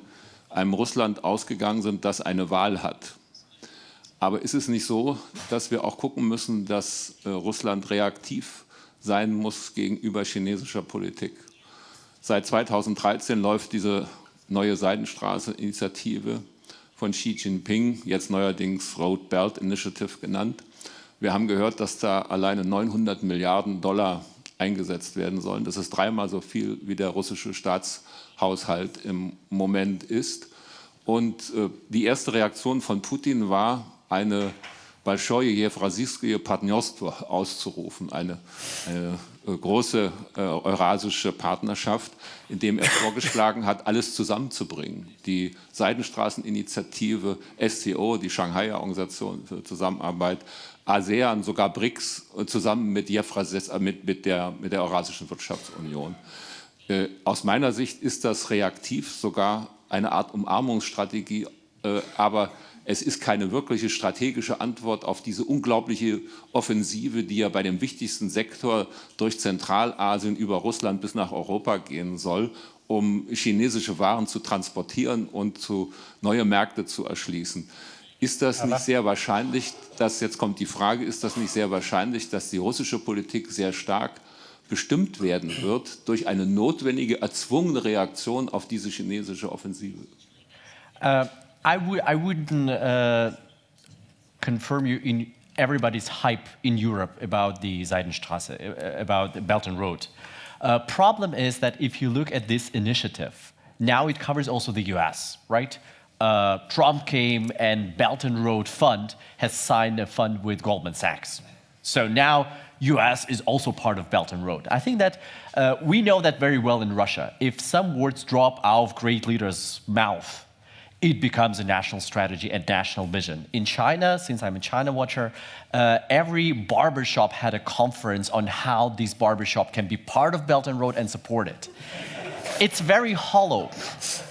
einem Russland ausgegangen sind, das eine Wahl hat. Aber ist es nicht so, dass wir auch gucken müssen, dass Russland reaktiv sein muss gegenüber chinesischer Politik? Seit 2013 läuft diese neue Seidenstraße-Initiative von Xi Jinping, jetzt neuerdings Road Belt Initiative genannt. Wir haben gehört, dass da alleine 900 Milliarden Dollar eingesetzt werden sollen. Das ist 3-mal so viel, wie der russische Staatshaushalt im Moment ist. Und die erste Reaktion von Putin war, eine Большое Евразийское партнерство auszurufen, eine große eurasische Partnerschaft, indem er vorgeschlagen hat, alles zusammenzubringen. Die Seidenstraßeninitiative, SCO, die Shanghai Organisation für Zusammenarbeit, ASEAN, sogar BRICS, zusammen mit der Eurasischen Wirtschaftsunion. Aus meiner Sicht ist das reaktiv, sogar eine Art Umarmungsstrategie, aber es ist keine wirkliche strategische Antwort auf diese unglaubliche Offensive, die ja bei dem wichtigsten Sektor durch Zentralasien über Russland bis nach Europa gehen soll, um chinesische Waren zu transportieren und neue Märkte zu erschließen. Ist das nicht sehr wahrscheinlich, jetzt kommt die Frage, ist das nicht sehr wahrscheinlich, dass die russische Politik sehr stark bestimmt werden wird durch eine notwendige, erzwungene Reaktion auf diese chinesische Offensive? I wouldn't confirm you in everybody's hype in Europe about the Seidenstraße, about the Belt and Road. Problem is that if you look at this initiative, now it covers also the US, right? Trump came and Belt and Road Fund has signed a fund with Goldman Sachs. So now US is also part of Belt and Road. I think that we know that very well in Russia. If some words drop out of great leaders' mouth, it becomes a national strategy and national vision. In China, since I'm a China watcher, every barbershop had a conference on how this barbershop can be part of Belt and Road and support it. It's very hollow.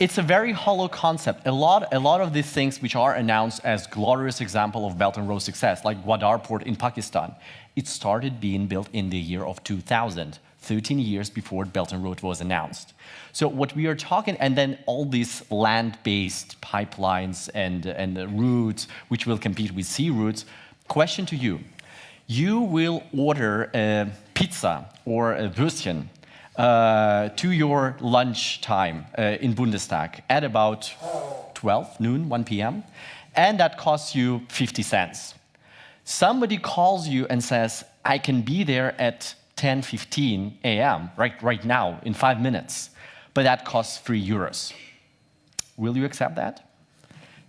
It's a very hollow concept. A lot of these things which are announced as glorious example of Belt and Road success, like Gwadar port in Pakistan, it started being built in the year of 2000, 13 years before Belt and Road was announced. So what we are talking, and then all these land-based pipelines and routes, which will compete with sea routes. Question to you. You will order a pizza or a Würstchen to your lunch time in Bundestag at about 12 noon, 1 p.m., and that costs you 50 cents. Somebody calls you and says, I can be there at 10:15 a.m., right now, in 5 minutes, but that costs 3 euros. Will you accept that?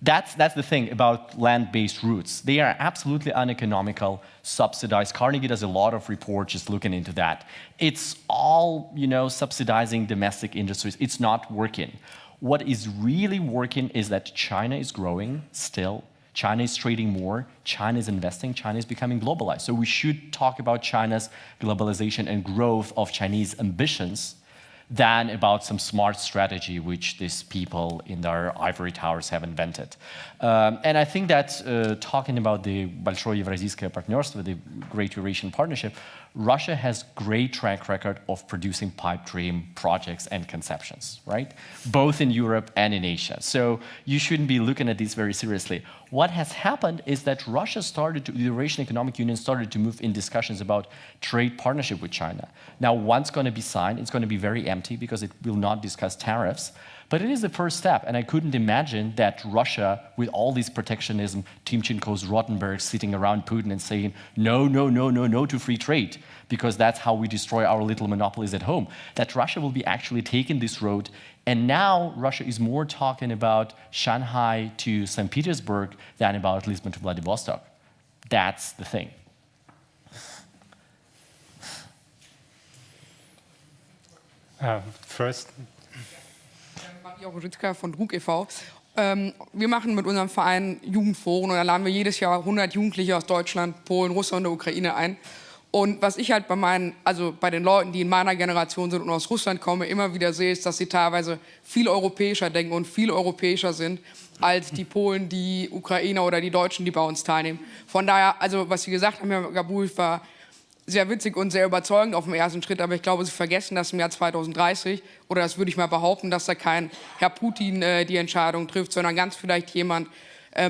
That's the thing about land-based routes. They are absolutely uneconomical, subsidized. Carnegie does a lot of reports just looking into that. It's all, subsidizing domestic industries. It's not working. What is really working is that China is growing still. China is trading more. China is investing. China is becoming globalized. So we should talk about China's globalization and growth of Chinese ambitions, than about some smart strategy which these people in their ivory towers have invented. And I think that talking about the Большое Евразийское партнерство, the Great Eurasian Partnership, Russia has great track record of producing pipe dream projects and conceptions, right? Both in Europe and in Asia. So you shouldn't be looking at this very seriously. What has happened is that Russia the Eurasian Economic Union started to move in discussions about trade partnership with China. Now, once going to be signed, it's going to be very empty because it will not discuss tariffs. But it is the first step, and I couldn't imagine that Russia, with all this protectionism, Timchenko's Rottenberg sitting around Putin and saying, no, no, no, no, no to free trade, because that's how we destroy our little monopolies at home, that Russia will be actually taking this road. And now Russia is more talking about Shanghai to St. Petersburg than about Lisbon to Vladivostok. That's the thing. First, Maria von Drug e.V. Wir machen mit unserem Verein Jugendforen und da laden wir jedes Jahr 100 Jugendliche aus Deutschland, Polen, Russland und der Ukraine ein. Und was ich halt bei den Leuten, die in meiner Generation sind und aus Russland kommen, immer wieder sehe, ist, dass sie teilweise viel europäischer denken und viel europäischer sind als die Polen, die Ukrainer oder die Deutschen, die bei uns teilnehmen. Von daher, also was Sie gesagt haben, Herr Gabuev, war sehr witzig und sehr überzeugend auf den ersten Schritt, aber ich glaube, Sie vergessen, dass im Jahr 2030, oder das würde ich mal behaupten, dass da kein Herr Putin die Entscheidung trifft, sondern ganz vielleicht jemand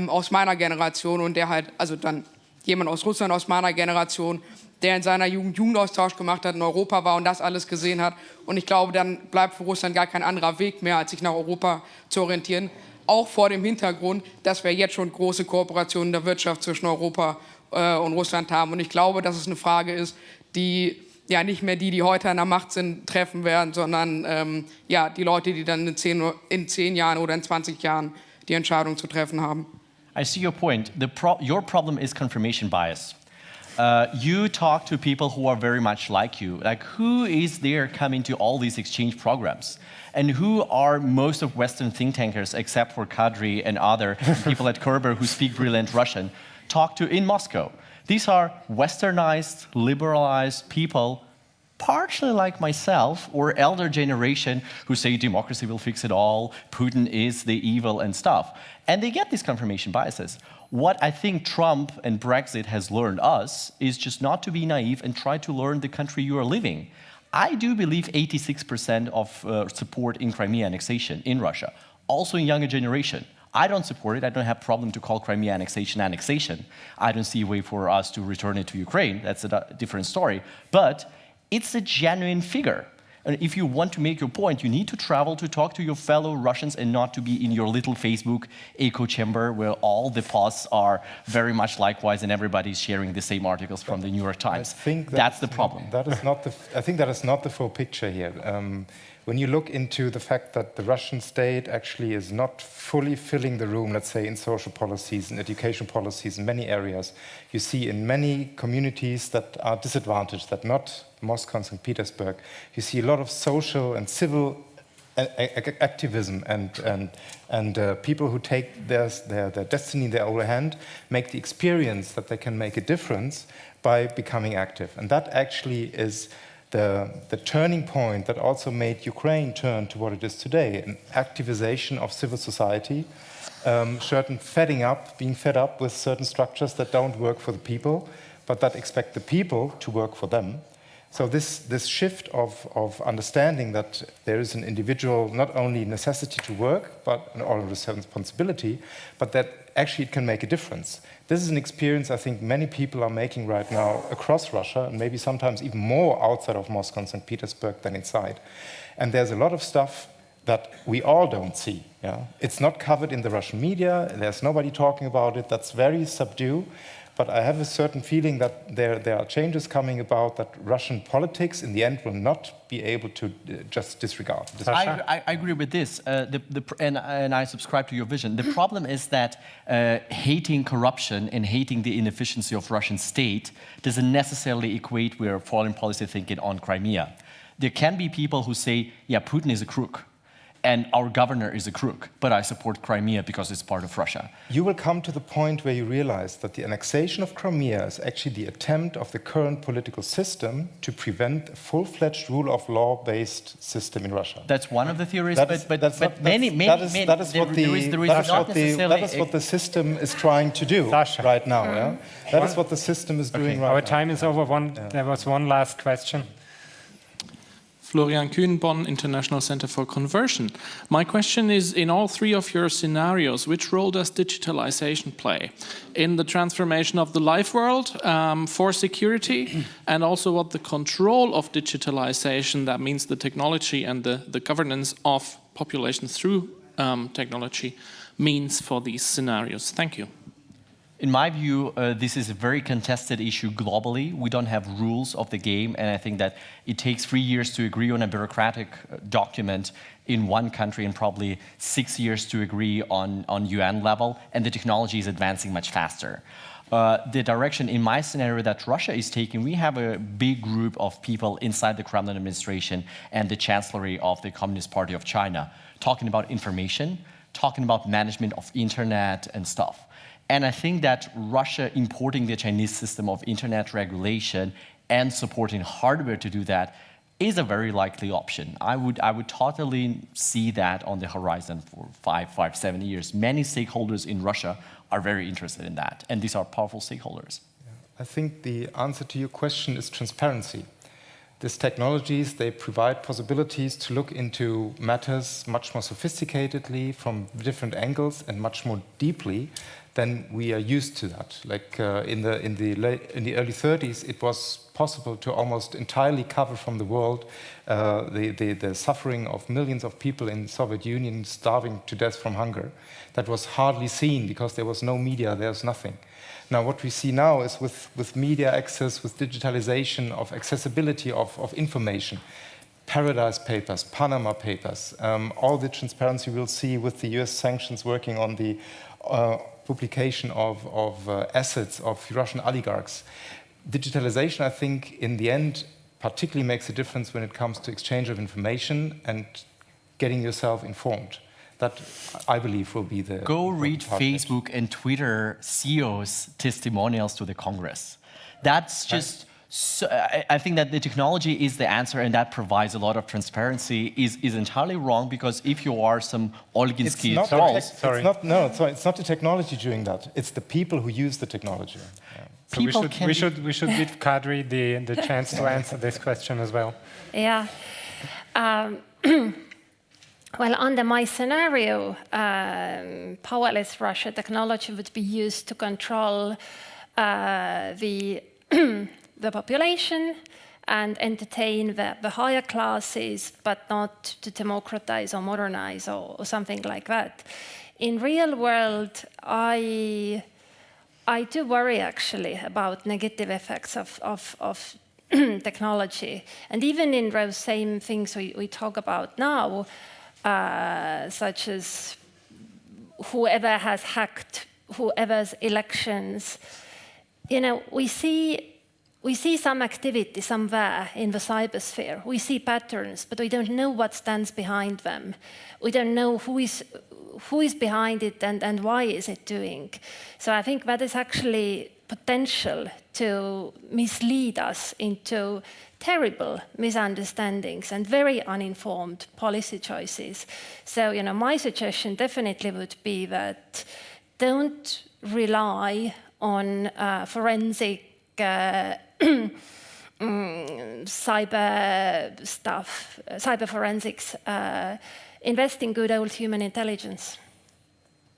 aus meiner Generation und der halt, also dann jemand aus Russland aus meiner Generation, der in seiner Jugend Jugendaustausch gemacht hat, in Europa war und das alles gesehen hat. Und ich glaube, dann bleibt für Russland gar kein anderer Weg mehr, als sich nach Europa zu orientieren. Auch vor dem Hintergrund, dass wir jetzt schon große Kooperationen in der Wirtschaft zwischen Europa und Russland haben. Und ich glaube, dass es eine Frage ist, die ja nicht mehr die heute an der Macht sind, treffen werden, sondern ja, die Leute, die dann in 10 Jahren oder in 20 Jahren die Entscheidung zu treffen haben. I see your point. Your problem is confirmation bias. You talk to people who are very much like you. Like, who is there coming to all these exchange programs? And who are most of Western think tankers, except for Kadri and other people at Körber who speak brilliant Russian, talk to in Moscow? These are westernized, liberalized people, partially like myself, or elder generation who say democracy will fix it all, Putin is the evil and stuff. And they get these confirmation biases. What I think Trump and Brexit has learned us is just not to be naive and try to learn the country you are living. I do believe 86% of support in Crimea annexation in Russia, also in younger generation. I don't support it. I don't have a problem to call Crimea annexation. I don't see a way for us to return it to Ukraine. That's a different story. But it's a genuine figure. And if you want to make your point, you need to travel to talk to your fellow Russians and not to be in your little Facebook echo chamber where all the posts are very much likewise and everybody's sharing the same articles from the New York Times. That's the problem. I think that is not the full picture here. When you look into the fact that the Russian state actually is not fully filling the room, let's say, in social policies and education policies in many areas, you see in many communities that are disadvantaged, that not Moscow and St. Petersburg, you see a lot of social and civil activism and people who take their destiny in their own hand, make the experience that they can make a difference by becoming active. And that actually is the turning point that also made Ukraine turn to what it is today, an activization of civil society, being fed up with certain structures that don't work for the people, but that expect the people to work for them. So this shift of understanding that there is an individual not only necessity to work, but an all responsibility, but that actually it can make a difference. This is an experience I think many people are making right now across Russia, and maybe sometimes even more outside of Moscow and St. Petersburg than inside. And there's a lot of stuff that we all don't see. Yeah? It's not covered in the Russian media, there's nobody talking about it, that's very subdued. But I have a certain feeling that there are changes coming about that Russian politics in the end will not be able to just disregard. I agree with this, and I subscribe to your vision. The problem is that hating corruption and hating the inefficiency of Russian state doesn't necessarily equate with foreign policy thinking on Crimea. There can be people who say, yeah, Putin is a crook. and our governor is a crook, but I support Crimea because it's part of Russia. You will come to the point where you realize that the annexation of Crimea is actually the attempt of the current political system to prevent a full-fledged rule of law-based system in Russia. That's one of the theories, That but is what the system is trying to do right now. Yeah? That is what the system is doing right now. Our time is over. There was one last question. Florian Kühn, Bonn International Center for Conversion. My question is, in all three of your scenarios, which role does digitalization play in the transformation of the life world for security, and also what the control of digitalization, that means the technology and the governance of populations through technology, means for these scenarios? Thank you. In my view, this is a very contested issue globally. We don't have rules of the game, and I think that it takes 3 years to agree on a bureaucratic document in one country and probably 6 years to agree on UN level, and the technology is advancing much faster. The direction in my scenario that Russia is taking, we have a big group of people inside the Kremlin administration and the chancellery of the Communist Party of China talking about information, talking about management of internet and stuff. And I think that Russia importing the Chinese system of internet regulation and supporting hardware to do that is a very likely option. I would totally see that on the horizon for 7 years. Many stakeholders in Russia are very interested in that, and these are powerful stakeholders. I think the answer to your question is transparency. These technologies, they provide possibilities to look into matters much more sophisticatedly from different angles and much more deeply than we are used to that. Like in the early 30s, it was possible to almost entirely cover from the world the suffering of millions of people in the Soviet Union starving to death from hunger. That was hardly seen because there was no media, there was nothing. Now, what we see now is with media access, with digitalization of accessibility of information, Paradise Papers, Panama Papers, all the transparency we'll see with the US sanctions working on the publication of assets of Russian oligarchs. Digitalization, I think, in the end, particularly makes a difference when it comes to exchange of information and getting yourself informed. That, I believe, will be the... Go read Facebook and Twitter CEOs' testimonials to the Congress. That's just... So, I think that the technology is the answer, and that provides a lot of transparency. Is entirely wrong, because if you are some Olginsky trolls... It's not the technology doing that. It's the people who use the technology. Yeah. So we should give Kadri the chance to answer this question as well. Yeah. Well, under my scenario, powerless Russia technology would be used to control the population and entertain the higher classes, but not to democratize or modernize or something like that. In real world, I do worry actually about negative effects of technology. And even in those same things we talk about now, such as whoever has hacked whoever's elections, you know, we see some activity somewhere in the cybersphere. We see patterns, but we don't know what stands behind them. We don't know who is behind it and why is it doing. So I think that is actually potential to mislead us into terrible misunderstandings and very uninformed policy choices. So, you know, my suggestion definitely would be that don't rely on forensic cyber stuff, cyber forensics. Invest in good old human intelligence.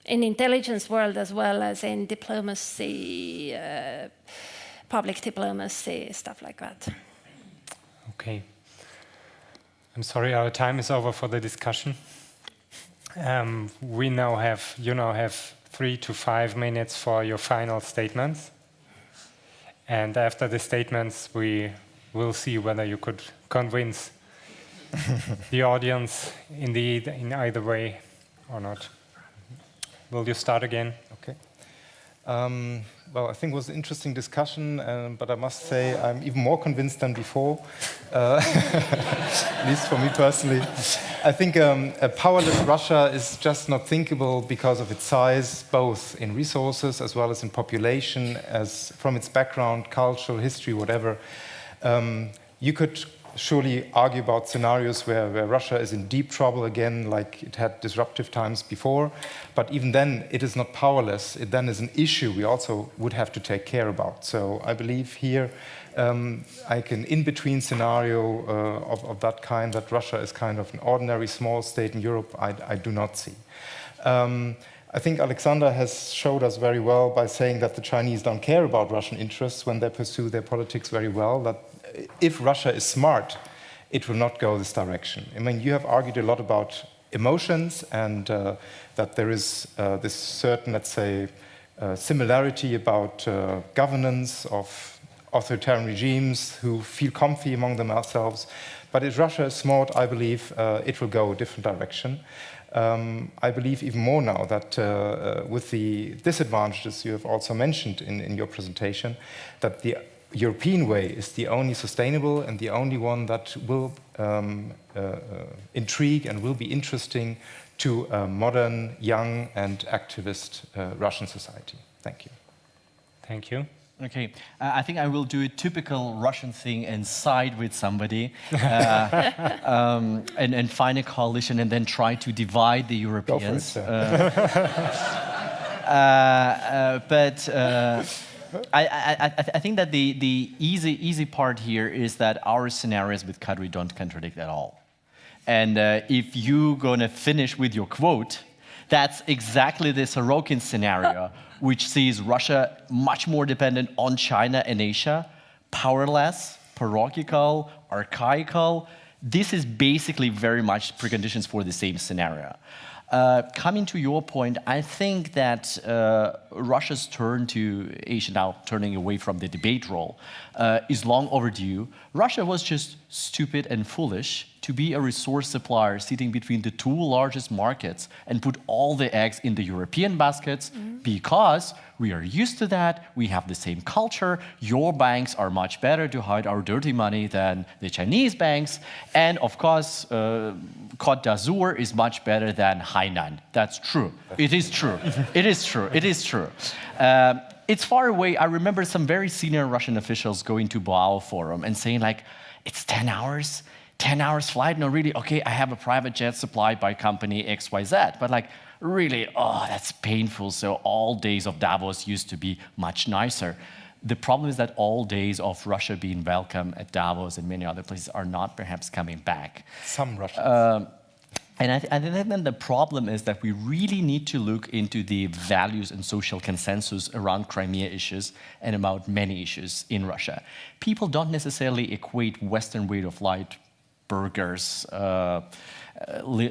In intelligence world as well as in diplomacy, public diplomacy, stuff like that. Okay. I'm sorry, our time is over for the discussion. You now have 3 to 5 minutes for your final statements. And after the statements, we will see whether you could convince the audience in either way or not. Will you start again? Okay. Well, I think it was an interesting discussion, but I must say I'm even more convinced than before, at least for me personally. I think a powerless Russia is just not thinkable because of its size, both in resources as well as in population, as from its background, cultural history, whatever. You could surely argue about scenarios where Russia is in deep trouble again, like it had disruptive times before, but even then it is not powerless. It then is an issue we also would have to take care about. So I believe here like an in-between scenario of that kind, that Russia is kind of an ordinary small state in Europe, I do not see. I think Alexander has showed us very well by saying that the Chinese don't care about Russian interests when they pursue their politics very well, that if Russia is smart, it will not go this direction. I mean, you have argued a lot about emotions and that there is this certain, let's say, similarity about governance of authoritarian regimes who feel comfy among themselves. But if Russia is smart, I believe it will go a different direction. I believe even more now that with the disadvantages you have also mentioned in your presentation, that the European way is the only sustainable and the only one that will intrigue and will be interesting to a modern, young and activist Russian society. Thank you. Thank you. Okay, I think I will do a typical Russian thing and side with somebody and find a coalition and then try to divide the Europeans. I think that the easy part here is that our scenarios with Kadri don't contradict at all. And if you're going to finish with your quote, that's exactly the Sorokin scenario, which sees Russia much more dependent on China and Asia, powerless, parochial, archaical. This is basically very much preconditions for the same scenario. Coming to your point, I think that Russia's turn to Asia, now turning away from the debate role, is long overdue. Russia was just stupid and foolish to be a resource supplier sitting between the two largest markets and put all the eggs in the European baskets because we are used to that, we have the same culture, your banks are much better to hide our dirty money than the Chinese banks, and of course, Côte d'Azur is much better than Hainan. That's true. It is true. It is true. It is true. It's far away. I remember some very senior Russian officials going to Boao Forum and saying like, it's 10 hours? 10 hours flight? No, really? Okay, I have a private jet supplied by company XYZ. But like, really, oh, that's painful. So all days of Davos used to be much nicer. The problem is that all days of Russia being welcome at Davos and many other places are not perhaps coming back. Some Russians. And I think then the problem is that we really need to look into the values and social consensus around Crimea issues and about many issues in Russia. People don't necessarily equate Western way of life, burgers,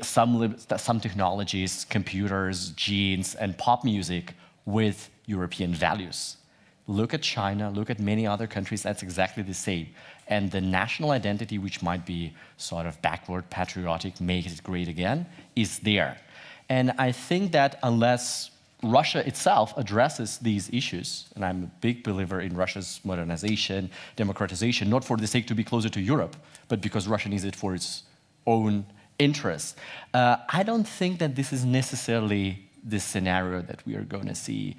some technologies, computers, genes, and pop music with European values. Look at China, look at many other countries, that's exactly the same. And the national identity, which might be sort of backward, patriotic, make it great again, is there. And I think that unless Russia itself addresses these issues, and I'm a big believer in Russia's modernization, democratization, not for the sake to be closer to Europe, but because Russia needs it for its own interests. I don't think that this is necessarily the scenario that we are going to see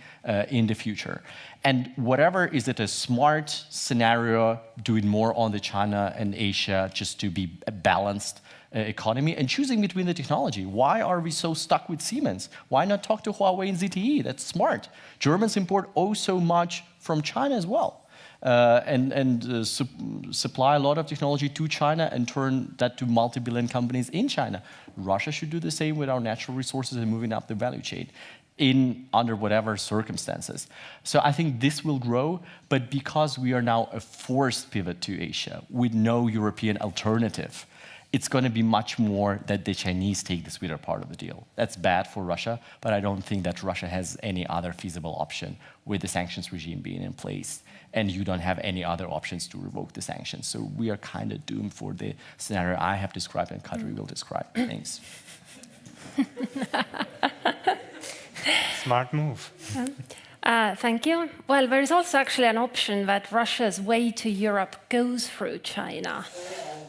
in the future. And whatever, is it a smart scenario, doing more on the China and Asia just to be a balanced economy and choosing between the technology? Why are we so stuck with Siemens? Why not talk to Huawei and ZTE? That's smart. Germans import oh so much from China as well. Supply a lot of technology to China and turn that to multi-billion companies in China. Russia should do the same with our natural resources and moving up the value chain under whatever circumstances. So I think this will grow, but because we are now a forced pivot to Asia with no European alternative, it's going to be much more that the Chinese take the sweeter part of the deal. That's bad for Russia, but I don't think that Russia has any other feasible option with the sanctions regime being in place, and you don't have any other options to revoke the sanctions. So we are kind of doomed for the scenario I have described and Kadri will describe. Thanks. Smart move. Thank you. Well, there is also actually an option that Russia's way to Europe goes through China.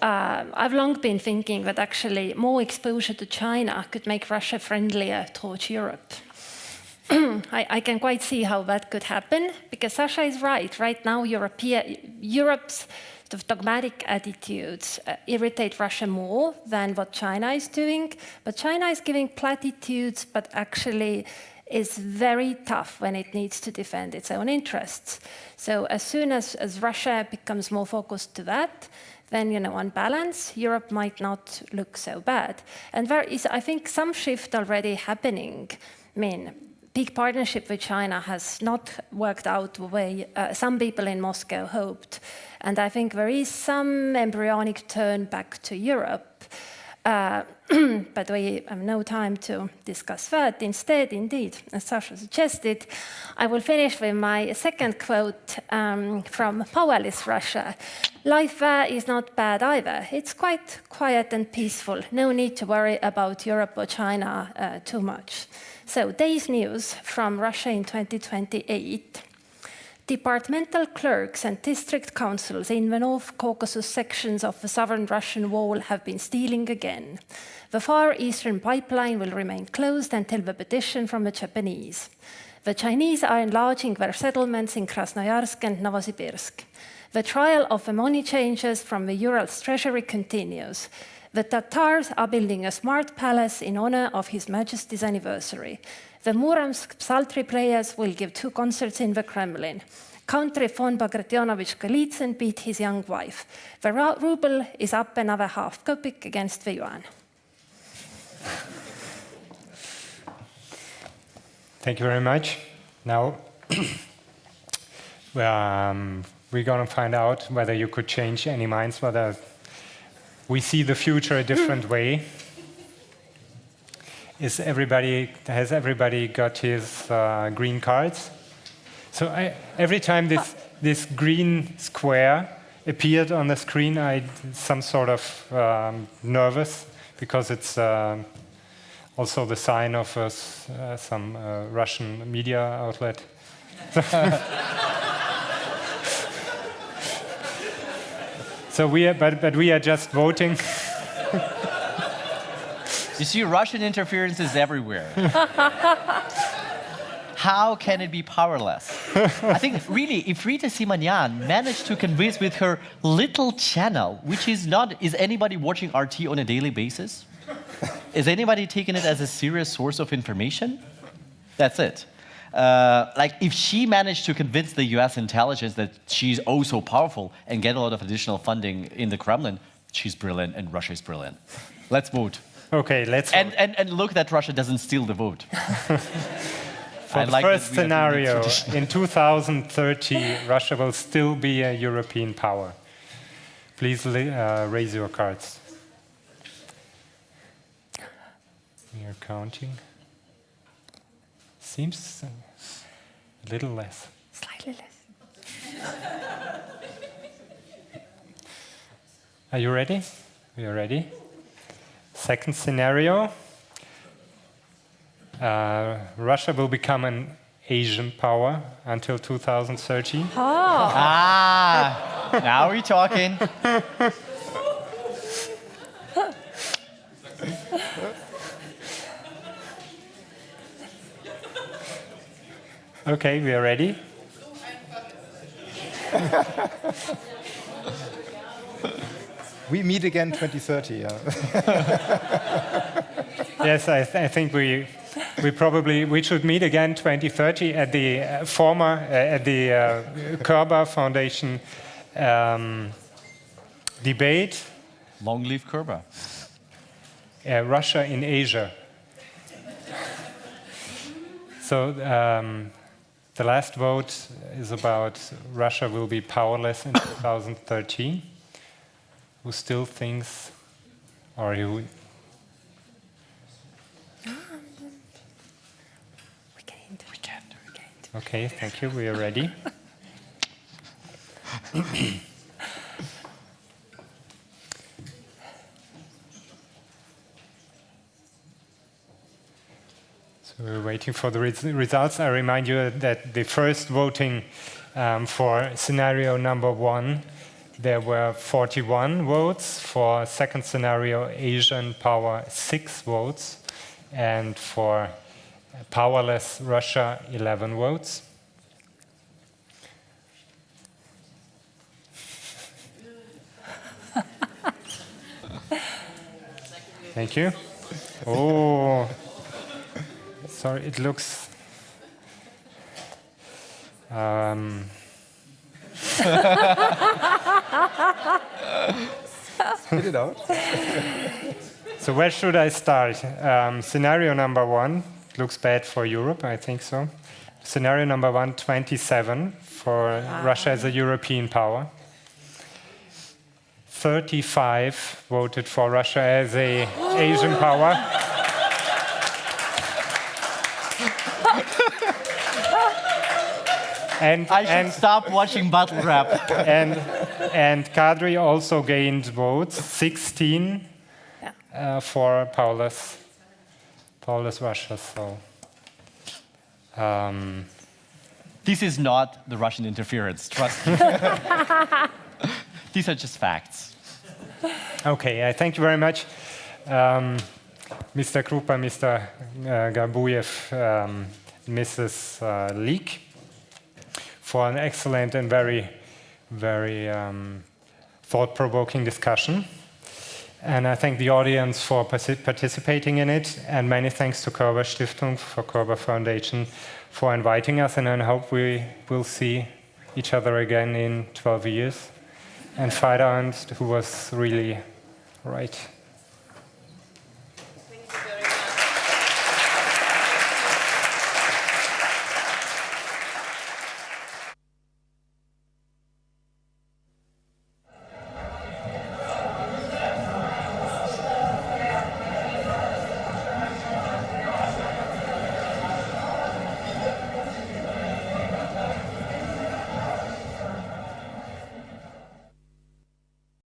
I've long been thinking that actually more exposure to China could make Russia friendlier towards Europe. I can quite see how that could happen, because Sasha is right. Right now, Europe's sort of dogmatic attitudes irritate Russia more than what China is doing. But China is giving platitudes, but actually is very tough when it needs to defend its own interests. So as soon as Russia becomes more focused to that, then, on balance, Europe might not look so bad. And there is, I think, some shift already happening. I mean, big partnership with China has not worked out the way some people in Moscow hoped. And I think there is some embryonic turn back to Europe. But we have no time to discuss that. Instead, indeed, as Sasha suggested, I will finish with my second quote from Powerless Russia. Life there is not bad either. It's quite quiet and peaceful. No need to worry about Europe or China too much. So, day's news from Russia in 2028. Departmental clerks and district councils in the North Caucasus sections of the southern Russian wall have been stealing again. The far eastern pipeline will remain closed until the petition from the Japanese. The Chinese are enlarging their settlements in Krasnoyarsk and Novosibirsk. The trial of the money changers from the Urals treasury continues. The Tatars are building a smart palace in honor of His Majesty's anniversary. The Muromsk psaltery players will give 2 concerts in the Kremlin. Count von Bagration Golitsyn beat his young wife. The ruble is up another half kopek against the yuan. Thank you very much. Now, we're going to find out whether you could change any minds, whether we see the future a different way. Has everybody got his green cards? So every time this green square appeared on the screen, I some sort of nervous, because it's also the sign of some Russian media outlet. So we are just voting. You see, Russian interference is everywhere. How can it be powerless? I think, really, if Rita Simonyan managed to convince with her little channel, which is not, is anybody watching RT on a daily basis? Is anybody taking it as a serious source of information? That's it. Like, if she managed to convince the US intelligence that she's oh so powerful and get a lot of additional funding in the Kremlin, she's brilliant and Russia is brilliant. Let's vote. Okay, let's vote. And look that Russia doesn't steal the vote. For the first scenario, in 2030, Russia will still be a European power. Please raise your cards. We are counting. Seems a little less. Slightly less. Are you ready? We are ready. Second scenario. Russia will become an Asian power until 2030. Now we're talking. Okay, we are ready. We meet again 2030. Yeah. Yes, I think we should meet again 2030 at the Körber Foundation debate. Long live Körber. Russia in Asia. So the last vote is about Russia will be powerless in 2013. Who still thinks, or who? We can't. Okay, thank you. We are ready. So we're waiting for the results. I remind you that the first voting for scenario number 1, there were 41 votes. For second scenario, Asian power, 6 votes. And for powerless Russia, 11 votes. Thank you. Oh, sorry, it looks... Spit it out. So where should I start? Scenario number 1 looks bad for Europe, I think so. Scenario number 1, 27 for Russia as a European power. 35 voted for Russia as an Asian power. I should stop watching battle rap. And Kadri also gained votes, 16 for powerless Russia. So this is not the Russian interference, trust me. These are just facts. Okay, I thank you very much, Mr. Kruppa, Mr. Gabuev, Mrs. Liik, for an excellent and very, very thought-provoking discussion. And I thank the audience for participating in it, and many thanks to Körber-Stiftung, for Körber Foundation, for inviting us, and I hope we will see each other again in 12 years. And Feierabend, who was really right.